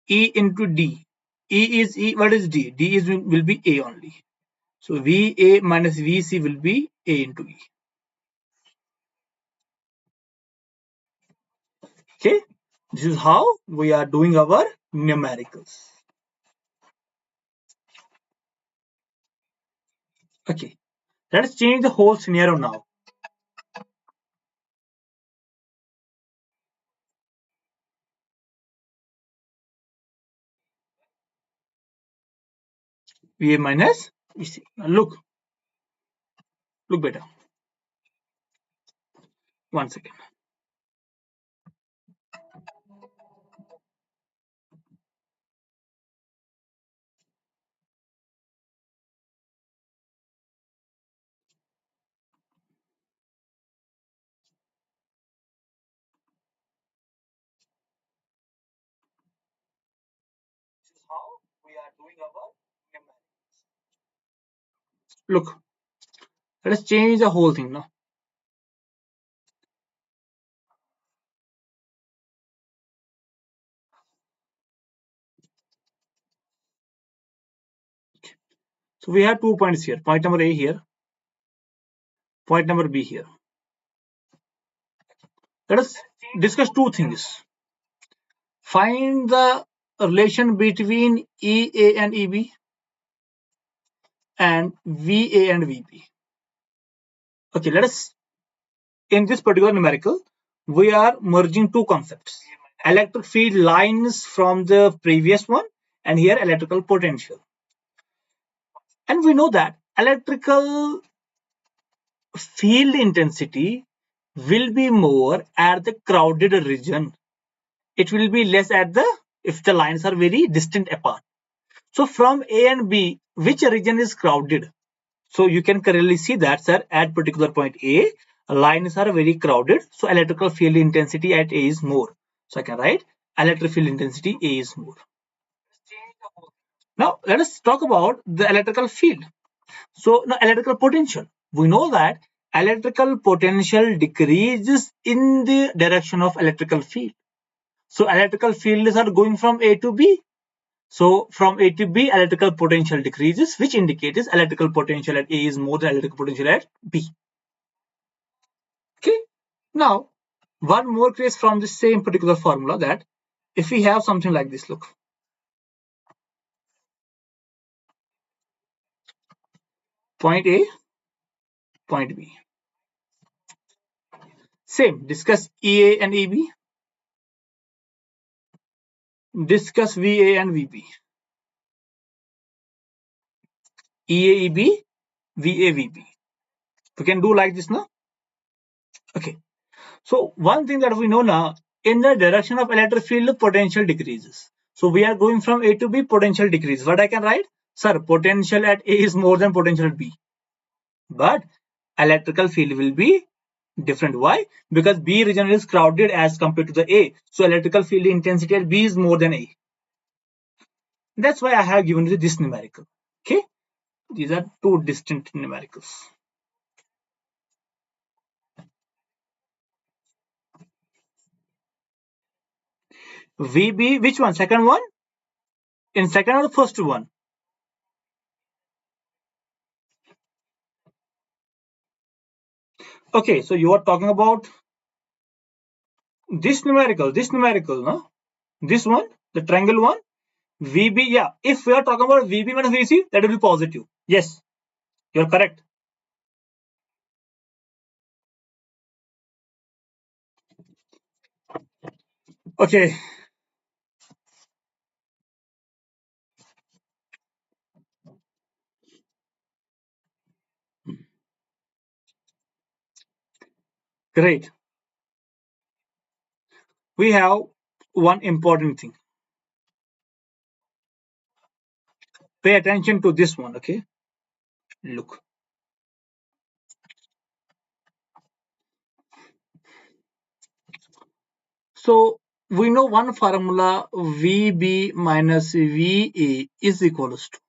E into D. E is E. What is D? D is will be A only. So VA minus VC will be A into E. Okay. This is how we are doing our numericals. Okay. Let's change the whole scenario now. VA minus VC. Now look better. One second. This is how we are doing our numericals. Look, let us change the whole thing now. So we have 2 points here. Point number A here. Point number B here. Let us discuss 2 things. Find the relation between EA and EB and VA and VB. Okay, let us, in this particular numerical, we are merging 2 concepts. Electric field lines from the previous one and here electrical potential. And we know that electrical field intensity will be more at the crowded region. It will be less at the, if the lines are very distant apart. So from A and B, which region is crowded? So you can clearly see that, sir, at particular point A, lines are very crowded. So electrical field intensity at A is more. So I can write electric field intensity A is more. Now let us talk about the electrical field. So now electrical potential. We know that electrical potential decreases in the direction of electrical field. So electrical fields are going from A to B. So from A to B, electrical potential decreases, which indicates electrical potential at A is more than electrical potential at B. Okay. Now, one more case from the same particular formula, that if we have something like this, look, point A, point B. Same, discuss EA and EB, discuss VA and VB, EA, EB, VA, VB. We can do like this now. Okay. So one thing that we know now, in the direction of electric field, potential decreases. So we are going from A to B, potential decreases. What I can write? Sir, potential at A is more than potential at B. But electrical field will be different. Why? Because B region is crowded as compared to the A. So electrical field intensity at B is more than A. That's why I have given you this numerical. Okay. These are two distinct numericals. VB, which one? Second one? In second or the first one? Okay, so you are talking about this numerical, no? This one, the triangle one, VB, yeah. If we are talking about VB minus VC, that will be positive. Yes, you're correct. Okay. Great. We have one important thing. Pay attention to this one, okay? Look. So we know one formula, VB minus VA is equals to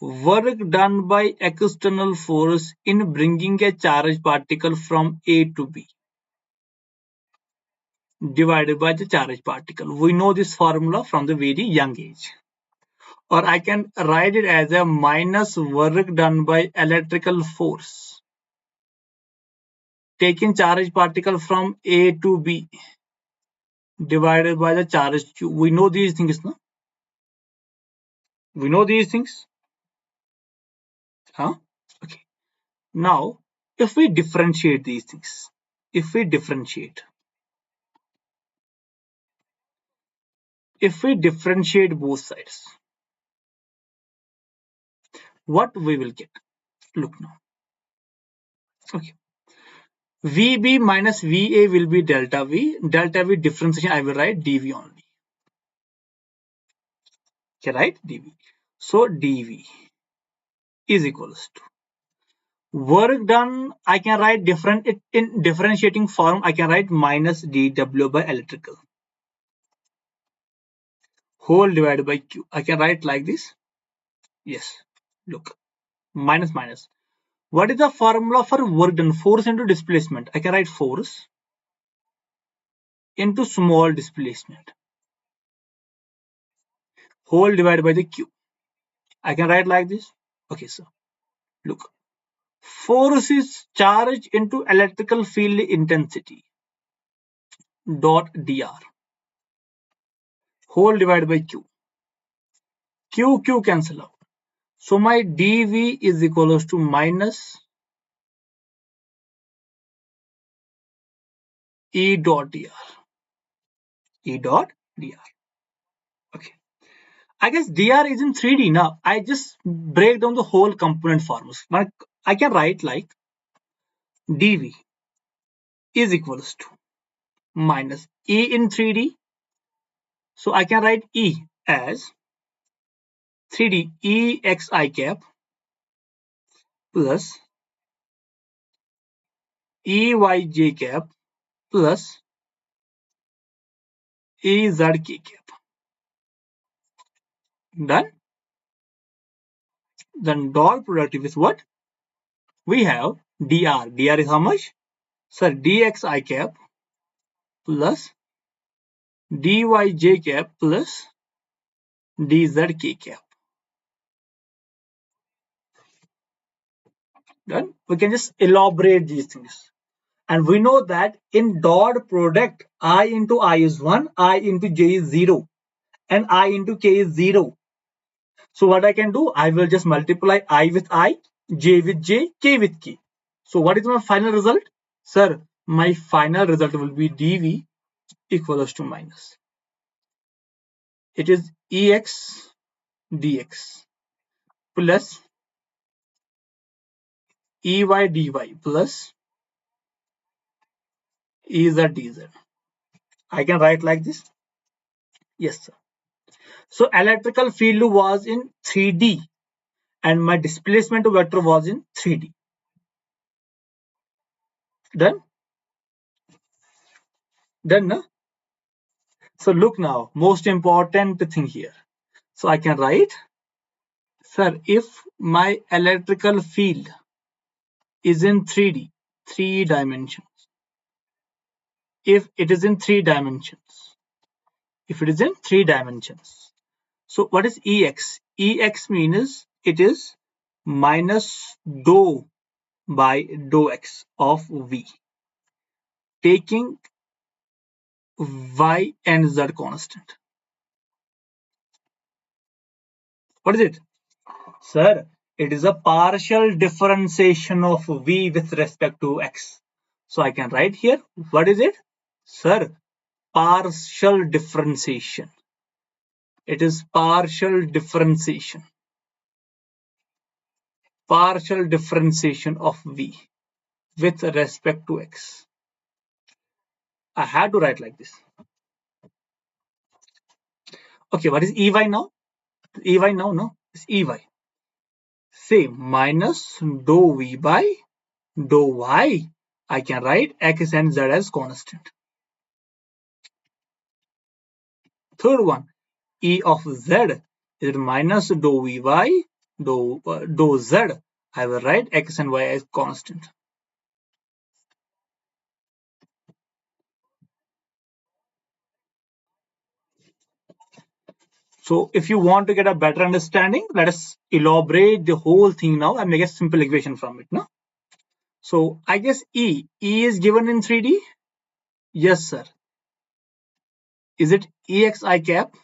work done by external force in bringing a charged particle from A to B divided by the charged particle. We know this formula from the very young age. Or I can write it as a minus work done by electrical force taking charged particle from A to B divided by the charge Q. We know these things, no? We know these things. Huh? Okay. Now, if we differentiate these things, if we differentiate both sides, what we will get? Look now. Okay. VB minus VA will be delta V. Delta V differentiation, I will write dV only. Okay, right? dV. So dV is equals to work done. I can write different in differentiating form. I can write minus dW by electrical whole divided by Q. I can write like this. Yes. Look, minus minus. What is the formula for work done? Force into displacement. I can write force into small displacement whole divided by the Q. I can write like this. Okay, so look. Force is charge into electrical field intensity dot dr whole divided by Q. Q cancel out. So my dV is equals to minus E dot dr. E dot dr. Okay. I guess dr is in 3D now. I just break down the whole component formulas. I can write like dV is equals to minus E in 3D. So I can write E as 3D EXI cap plus EYJ cap plus E Z K cap. Done. Then dot product is what? We have dr. Dr is how much? Sir, dx I cap plus dy j cap plus dz k cap. Done. We can just elaborate these things. And we know that in dot product, I into I is 1, I into j is 0, and I into k is 0. So what I can do, I will just multiply I with I, j with j, k with k. So what is my final result? Sir, my final result will be dv equals to minus. It is ex dx plus ey dy plus ez dz. I can write like this. Yes, sir. So electrical field was in 3D and my displacement vector was in 3D. Done? Done, no? So look now, most important thing here. So I can write, sir, if my electrical field is in 3D, 3 dimensions, if it is in 3 dimensions, if it is in 3 dimensions. So what is Ex? Ex means it is minus dou by dou x of V, taking y and z constant. What is it? Sir, it is a partial differentiation of V with respect to x. So I can write here, what is it? Sir, partial differentiation. It is partial differentiation. Partial differentiation of V with respect to x. I had to write like this. Okay, what is Ey now? Ey now, no? It's Ey. Same, minus dou V by dou Y. I can write x and z as constant. Third one, E of z is minus dou Vy, dou z. I will write x and y as constant. So if you want to get a better understanding, let us elaborate the whole thing now and make a simple equation from it. No? So I guess E is given in 3D. Yes, sir. Is it EXI cap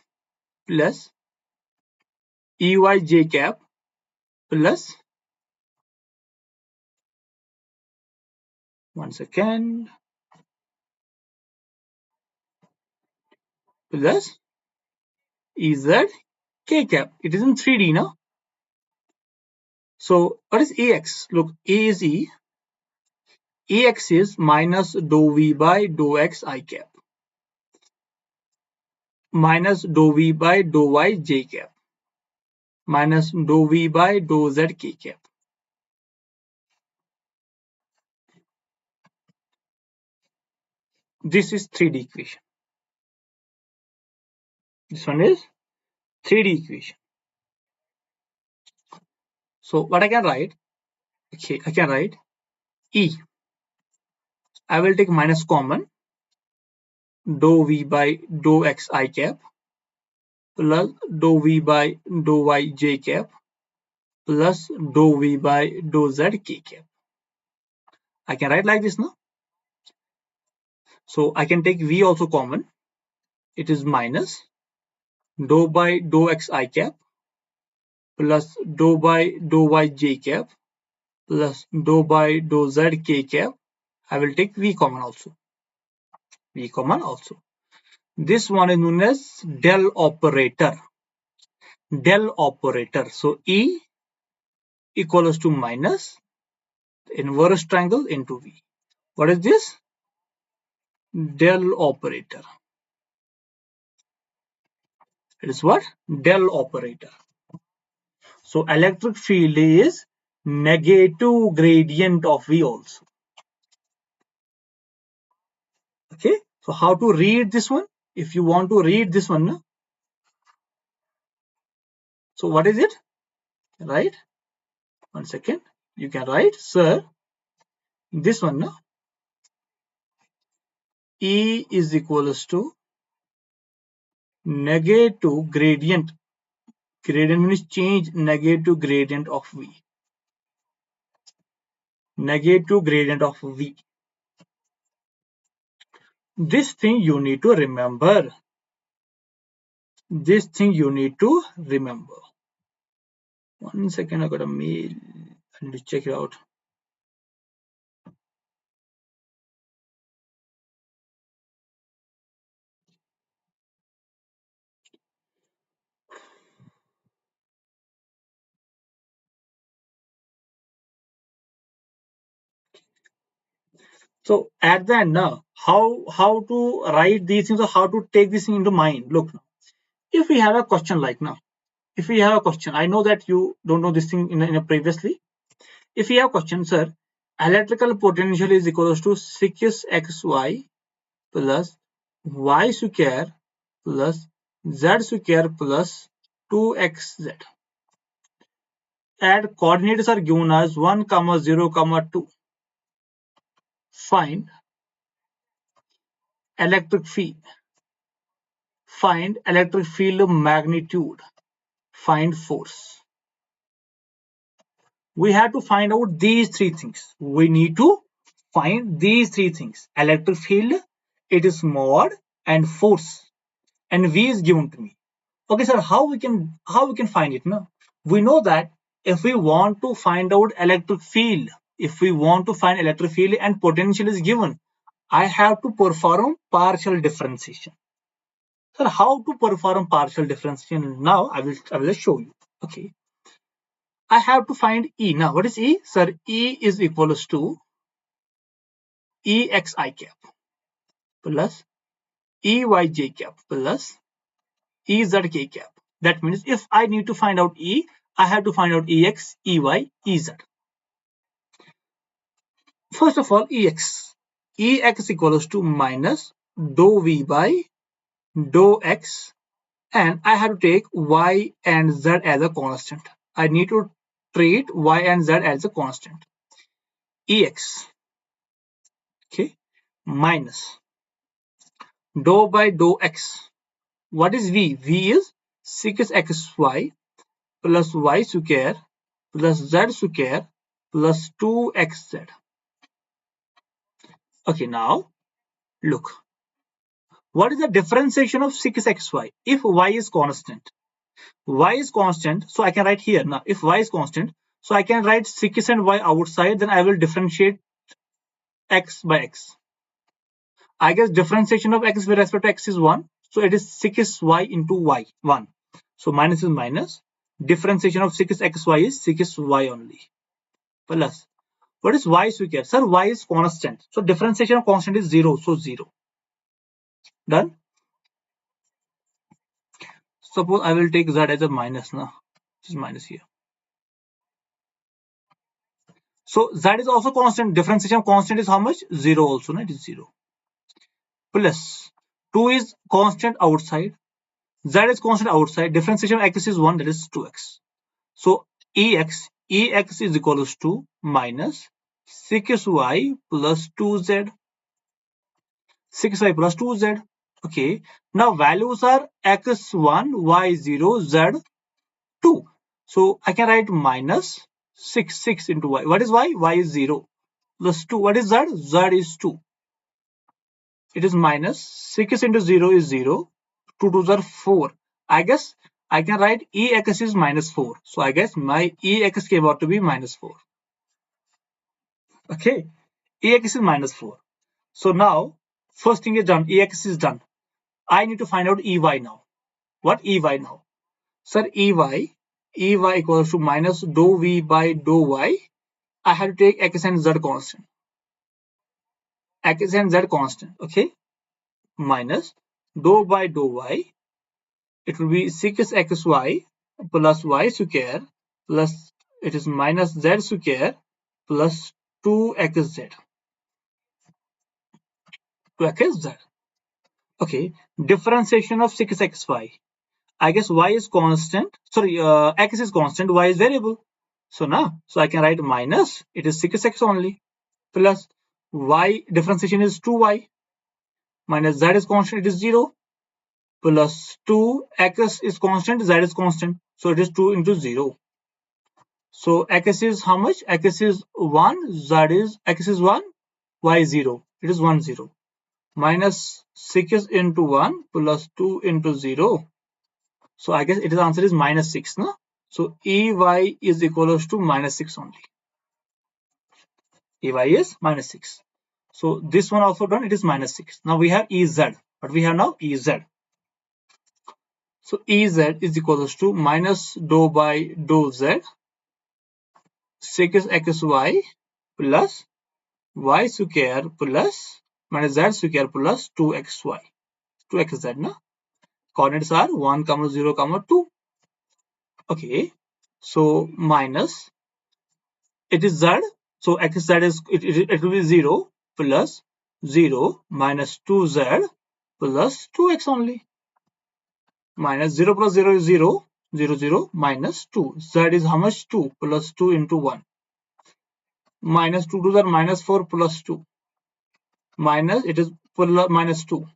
plus EYJ cap plus, one second, plus EZ K cap. It is in 3D now. So what is EX? Look, E is E. EX is minus dou V by dou X I cap minus dou V by dou Y J cap minus dou V by dou Z K cap. This is 3D equation. This one is 3D equation. So what I can write? Okay, I can write E. I will take minus common. Dou V by dou X I cap plus dou V by dou Y J cap plus dou V by dou Z K cap. I can write like this now. So I can take V also common. It is minus dou by dou X I cap plus dou by dou Y J cap plus dou by dou Z K cap. I will take V common also. V common also. This one is known as del operator. Del operator. So E equals to minus the inverse triangle into V. What is this? Del operator. It is what? Del operator. So electric field is negative gradient of V also. Okay. So how to read this one? if you want to read this one, so what is it? Right? 1 second. You can write, sir, this one, E is equals to negative gradient. Gradient means change, negative gradient of V. Negative gradient of V. This thing you need to remember. This thing you need to remember. 1 second, I got a mail. I need to check it out. So at the end now, how to write these things or how to take this thing into mind. Look, if we have a question like now, if we have a question, I know that you don't know this thing in a previously. If we have a question, sir, electrical potential is equals to 6xy plus y square plus z square plus 2xz. And coordinates are given as 1, 0, 2. Find electric field. Find electric field magnitude. Find force. We have to find out these three things. We need to find these three things. Electric field, it is mod, and force. And V is given to me. Okay, sir, how we can find it now? We know that if we want to find out electric field, if we want to find electric field and potential is given, I have to perform partial differentiation. Sir, how to perform partial differentiation? Now I will show you. Okay, I have to find E. Now what is E? Sir, E is equals to EXI cap plus EYJ cap plus EZK cap. That means if I need to find out E, I have to find out EX, EY, EZ. First of all, EX. EX equals to minus dou V by dou X, and I have to take Y and Z as a constant. I need to treat Y and Z as a constant. EX, okay, minus dou by dou X. What is V? V is 6xy plus y square plus z square plus 2xz. Okay, now look. What is the differentiation of 6xy? If y is constant, so I can write here now. If y is constant, so I can write 6 and y outside, then I will differentiate x by x. I guess differentiation of x with respect to x is 1. So it is 6y into y, 1. So minus is minus. Differentiation of 6xy is 6y only. Plus, what is y square? Sir, y is constant. So differentiation of constant is 0. So 0. Done. Suppose I will take z as a minus now. This is minus here. So z is also constant. Differentiation of constant is how much? 0 also. No? It is 0. Plus 2 is constant outside. Z is constant outside. Differentiation of x is 1. That is 2x. So ex is equals to minus 6y plus 2z. 6y plus 2z. Okay. Now values are x1, y0, z2. So I can write minus 6 into y. What is y? Y is 0. Plus 2. What is z? Z is 2. It is minus 6 into 0 is 0. 2 2s are 4. I guess I can write ex is minus 4. So I guess my ex came out to be minus 4. Okay. Ex is minus 4. So now first thing is done. Ex is done. I need to find out ey now. What ey now? Sir, ey equals to minus dou v by dou y. I have to take x and z constant. X and z constant. Okay. Minus dou by dou y. It will be 6xy plus y square plus it is minus z square plus 2xz. 2xz. Okay, differentiation of 6xy. I guess y is constant. Sorry, x is constant, y is variable. So now, so I can write minus, it is 6x only, plus y differentiation is 2y, minus z is constant, it is 0, plus 2 x is constant, z is constant. So it is 2 into 0. So x is how much? X is 1, z is x is 1, y is 0. It is 1 0. Minus 6 into 1 plus 2 into 0. So I guess its answer is minus 6. No? So EY is equals to minus 6 only. EY is minus 6. So this one also done, it is minus 6. Now we have EZ. What we have now? EZ. So EZ is equals to minus dou by dou Z 6xy plus y square plus minus z square plus 2xy. 2xz. No? Coordinates are 1, 0, 2. Okay. So minus it is z, so xz is it will be 0 plus 0 minus 2z plus 2x only, minus 0 plus 0 is 0, 0 0 minus 2, z is how much? 2 plus 2 into 1, minus 2 to the minus 4 plus 2, minus it is minus 2,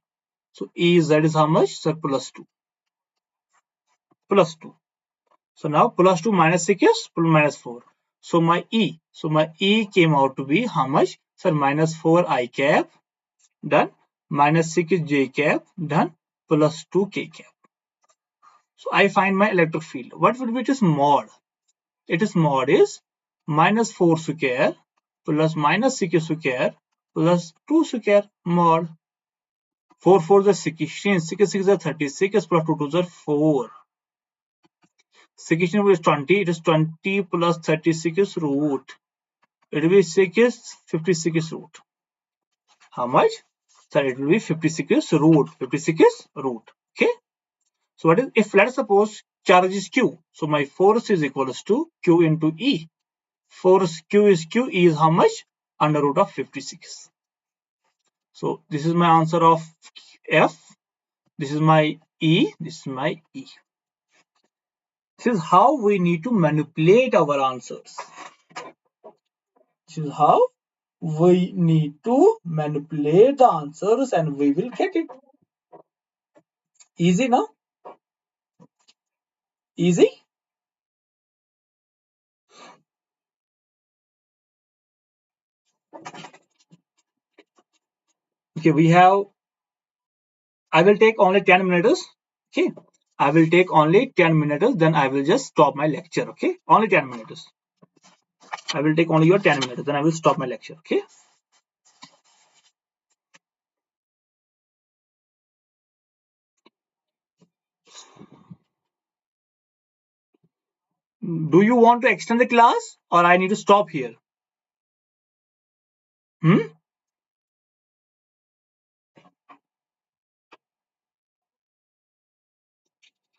so ez is how much? Sir, plus 2, plus 2. So now plus 2 minus 6 is minus 4. So my E came out to be how much? Sir, minus 4 I cap, done, minus 6 is j cap, done, plus 2 k cap. So I find my electric field. What would be its mod? Its mod is minus 4 square plus minus 6 square plus 2 square mod. 4 4 is 16, 6 6 is 36 plus 2 2 is 4. 16 is 20, it is 20 plus 36 is root. It will be 6 is 56 is root. How much? So it will be 56 is root. 56 is root. Okay. So what is, if let's suppose charge is Q. So my force is equals to Q into E. Force Q is Q, E is how much? Under root of 56. So this is my answer of F. This is my E. This is my E. This is how we need to manipulate our answers. This is how we need to manipulate the answers and we will get it. Easy now? Easy? Okay, we have, I will take only 10 minutes. Okay, I will take only 10 minutes, then I will just stop my lecture. Okay, only 10 minutes. I will take only your 10 minutes, then I will stop my lecture. Okay. Do you want to extend the class or I need to stop here? I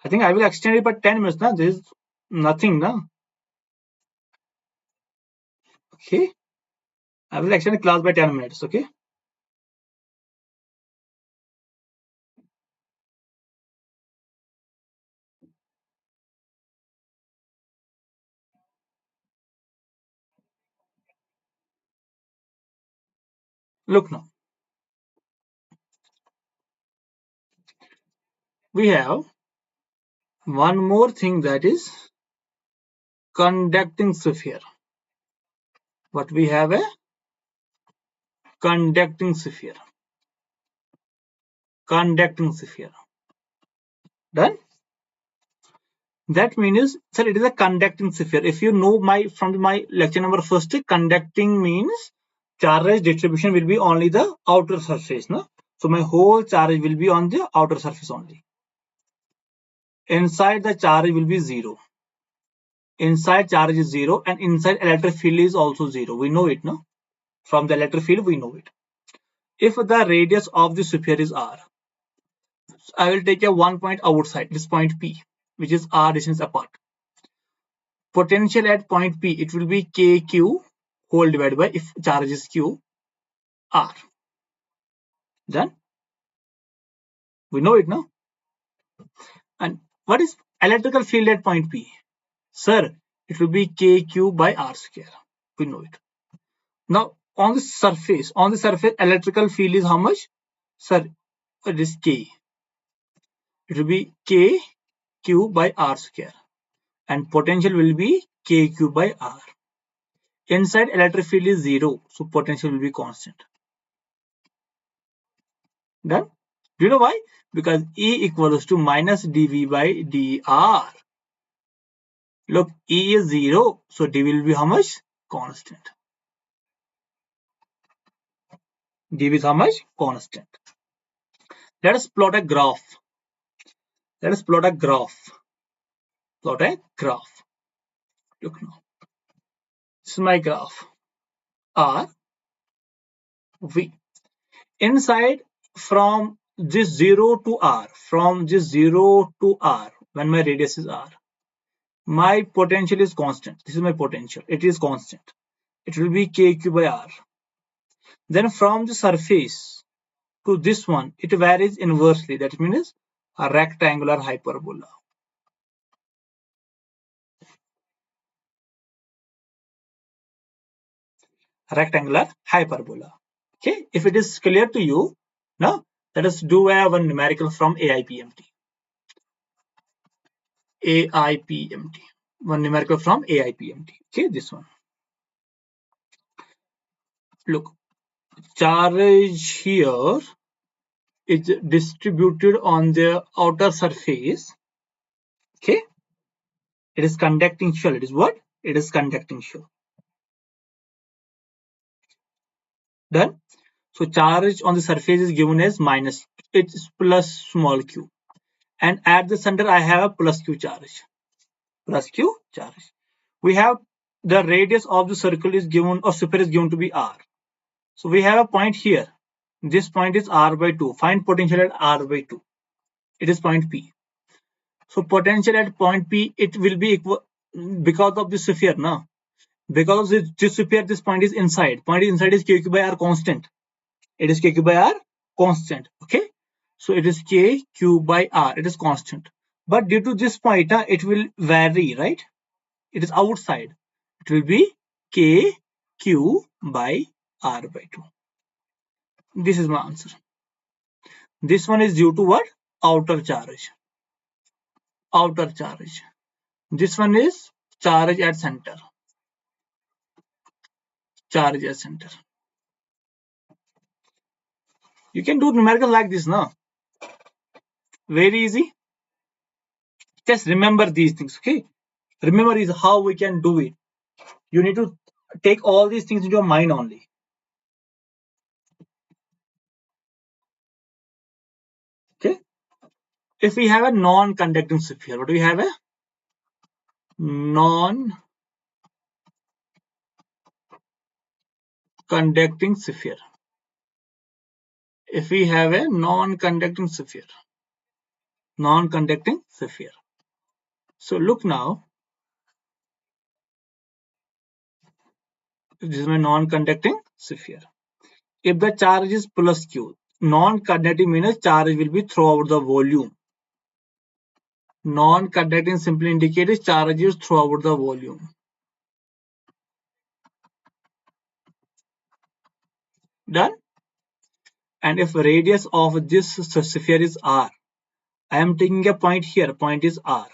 think I will extend it by 10 minutes. Now, this is nothing now. Okay. I will extend the class by 10 minutes. Okay. Look now. We have one more thing, that is conducting sphere. What we have? A conducting sphere. Conducting sphere. Done? That means, sir, it is a conducting sphere. If you know my from my lecture number first, conducting means charge distribution will be only the outer surface. No? So my whole charge will be on the outer surface only. Inside the charge will be 0. Inside charge is 0 and inside electric field is also 0. We know it, no? From the electric field, we know it. If the radius of the sphere is r, I will take a 1 point outside, this point P, which is r distance apart. Potential at point P, it will be kq whole divided by, if charge is q, r. Done? We know it now. And what is electrical field at point P? Sir, it will be KQ by R square. We know it. Now on the surface, electrical field is how much? Sir, it is K. It will be KQ by R square. And potential will be KQ by R. Inside electric field is 0, so potential will be constant. Done? Do you know why? Because E equals to minus dV by dR. Look, E is 0, so dV will be how much? Constant. dV is how much? Constant. Let us plot a graph. Let us plot a graph. Plot a graph. Look now. This is my graph. R, V. Inside from this 0 to R, from this 0 to R, when my radius is R, my potential is constant. This is my potential. It is constant. It will be KQ by R. Then from the surface to this one, it varies inversely. That means a rectangular hyperbola. Rectangular hyperbola. Okay, if it is clear to you, now let us do one numerical from AIPMT. AIPMT. One numerical from AIPMT. Okay, this one. Look, charge here is distributed on the outer surface. Okay, it is conducting shell. It is what? It is conducting shell. Done. So charge on the surface is given as minus. It's plus small q. And at the center, I have a plus q charge. Plus q charge. We have the radius of the circle is given, or sphere is given to be r. So we have a point here. This point is r by 2. Find potential at r by 2. It is point P. So potential at point P, it will be equal because of the sphere now. Because this sphere, this point is inside. Point inside is KQ by R constant. It is KQ by R constant. Okay. So it is KQ by R. It is constant. But due to this point, it will vary, right? It is outside. It will be KQ by R by 2. This is my answer. This one is due to what? Outer charge. Outer charge. This one is charge at center. Charge at center. You can do numerical like this now. Very easy. Just remember these things, okay? Remember is how we can do it. You need to take all these things into your mind only. Okay? If we have a non-conducting sphere, what do we have? A non-conducting sphere. If we have a non-conducting sphere. Non-conducting sphere. So look now. This is my non-conducting sphere. If the charge is plus q, non-conducting means charge will be throughout the volume. Non-conducting simply indicates charge is throughout the volume. Done? And if radius of this sphere is r, I am taking a point here. Point is r.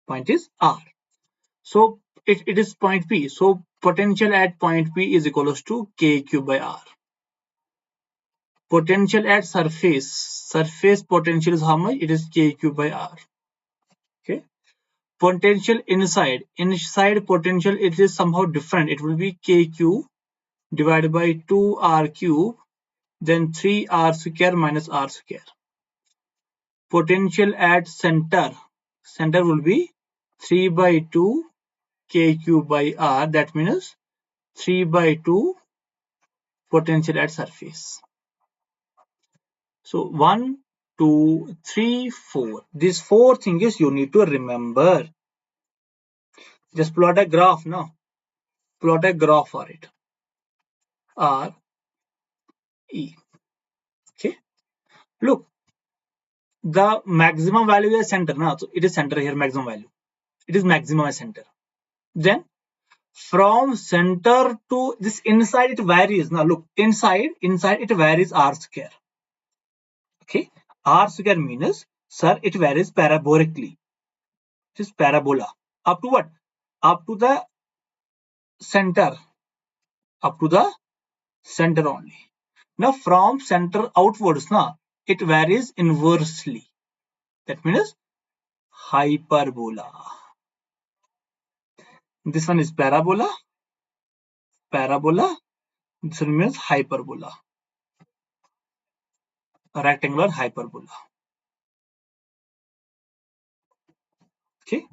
Point is r. So it is point P. So potential at point P is equals to KQ by R. Potential at surface. Surface potential is how much? It is KQ by R. Okay. Potential inside. Inside potential, it is somehow different. It will be KQ divided by 2R cube, then 3R square minus R square. Potential at center. Center will be 3 by 2 KQ by R. That means 3 by 2 potential at surface. So 1, 2, 3, 4. These 4 things you need to remember. Just plot a graph now. Plot a graph for it. R, E. Okay. Look, the maximum value is center. No? So it is center here, maximum value. It is maximum as center. Then from center to this inside it varies. Now look, inside it varies r square. Okay, r square means, sir, it varies parabolically. It is parabola. Up to what? Up to the center. Up to the center only. Now from center outwards, now it varies inversely. That means hyperbola. This one is parabola. Parabola. This one means hyperbola. A rectangular hyperbola. Okay.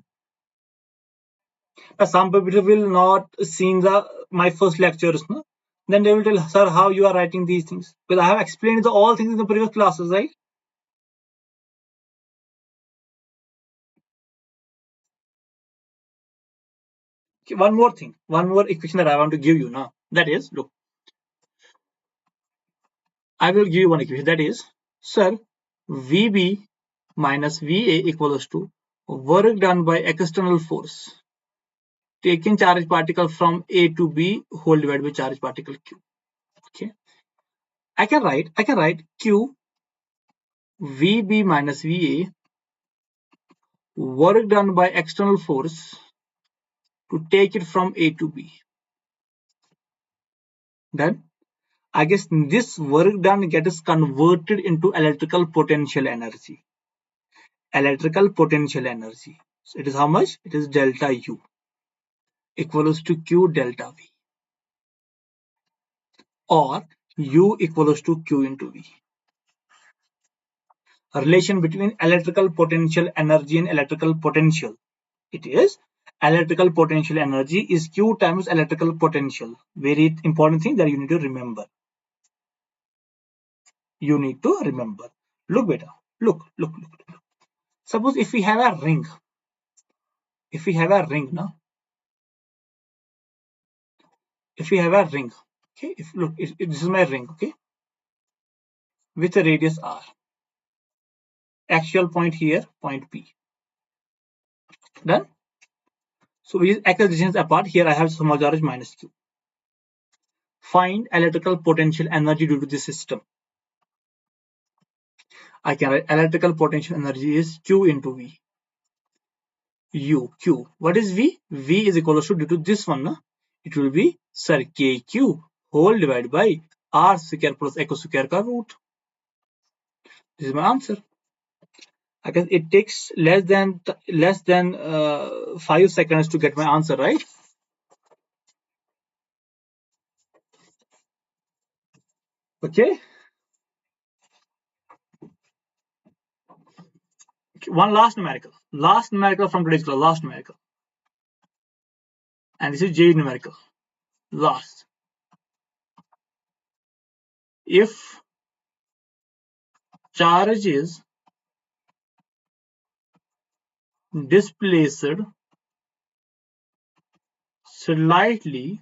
Some people will not see my first lectures, no? Then they will tell, sir, how you are writing these things? Because I have explained all things in the previous classes, right? Okay, one more thing, one more equation that I want to give you now. That is, look, I will give you one equation. That is, sir, VB minus VA equals to work done by external force taking charge particle from A to B whole divided by charge particle Q. Okay, I can write Q VB minus VA work done by external force to take it from A to B. Then I guess this work done gets converted into electrical potential energy. Electrical potential energy. So it is how much? It is delta U equals to Q delta V, or U equals to Q into V. A relation between electrical potential energy and electrical potential. It is electrical potential energy is Q times electrical potential. Very important thing that you need to remember. You need to remember. Look better. Look. Suppose if we have a ring. If we have a ring now. If we have a ring. Okay. Look, this is my ring. Okay. With a radius r. Actual point here, point P. Done. So we use x distance apart. Here I have small charge minus q. Find electrical potential energy due to this system. I can write electrical potential energy is Q into V. Q. What is V? V is equal to, due to this one, no? It will be, sir, KQ whole divided by R square plus X square ka root. This is my answer. I guess it takes less than 5 seconds to get my answer, right? Okay. One last numerical. Last numerical from today's class. Last numerical. And this is J numerical. Last. If charge is displaced slightly,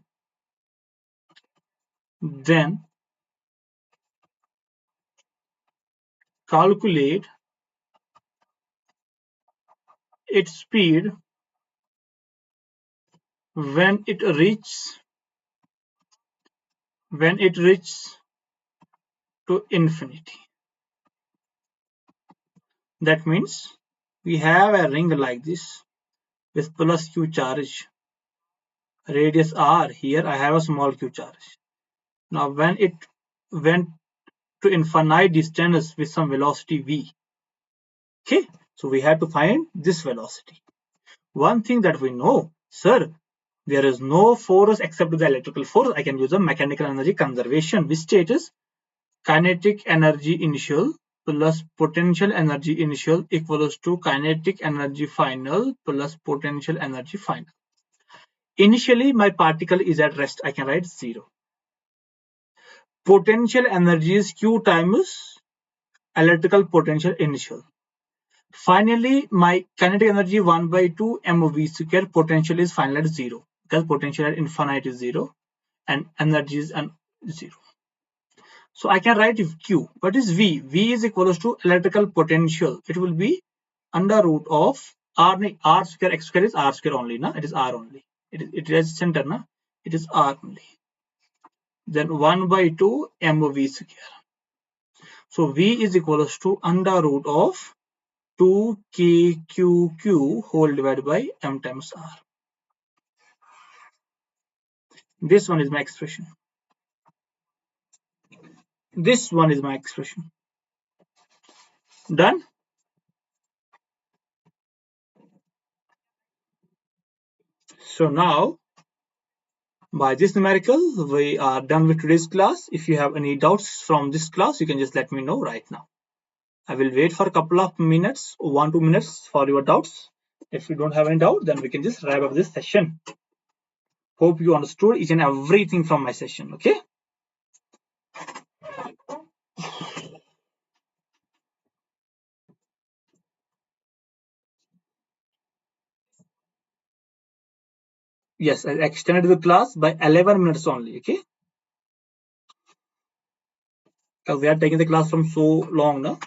then calculate its speed when it reaches to infinity. That means we have a ring like this with plus q charge, radius r. Here I have a small q charge. Now when it went to infinite distance with some velocity v, okay, so we have to find this velocity. One thing that we know, sir, there is no force except the electrical force. I can use a mechanical energy conservation, which states kinetic energy initial plus potential energy initial equals to kinetic energy final plus potential energy final. Initially, my particle is at rest. I can write 0. Potential energy is Q times electrical potential initial. Finally, my kinetic energy 1 by 2 mv square, potential is final at 0 because potential at infinite is 0 and energy is 0. So I can write if Q. What is V? V is equals to electrical potential. It will be under root of R square, X square is R square only. Na? It is R only. It is center. Na? It is R only. Then 1 by 2 mv square. So V is equals to under root of 2kqq whole divided by m times R. This one is my expression. This one is my expression. Done? So now, by this numerical, we are done with today's class. If you have any doubts from this class, you can just let me know right now. I will wait for a couple of minutes, 1-2 minutes for your doubts. If you don't have any doubt, then we can just wrap up this session. Hope you understood each and everything from my session, okay? Yes, I extended the class by 11 minutes only, okay? Because we are taking the class from so long now.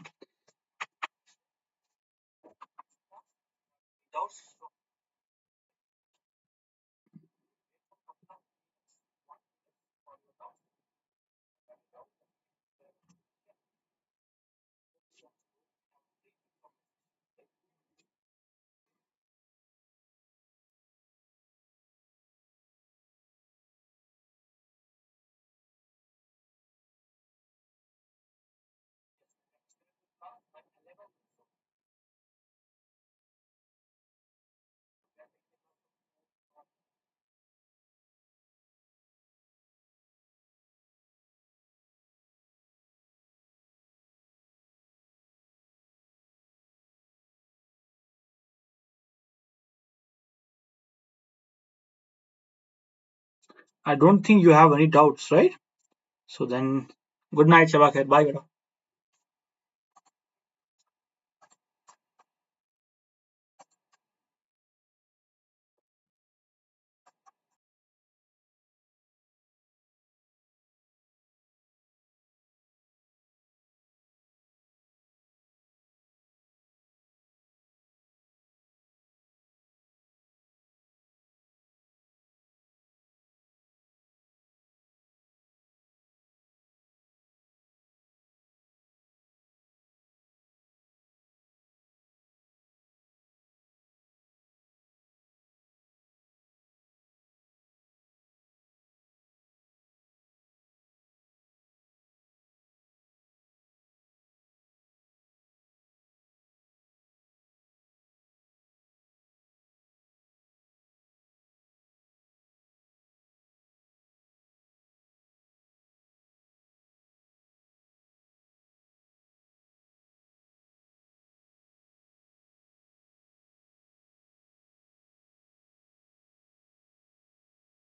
I don't think you have any doubts, right? So then, good night, Shabakher. Bye, beta.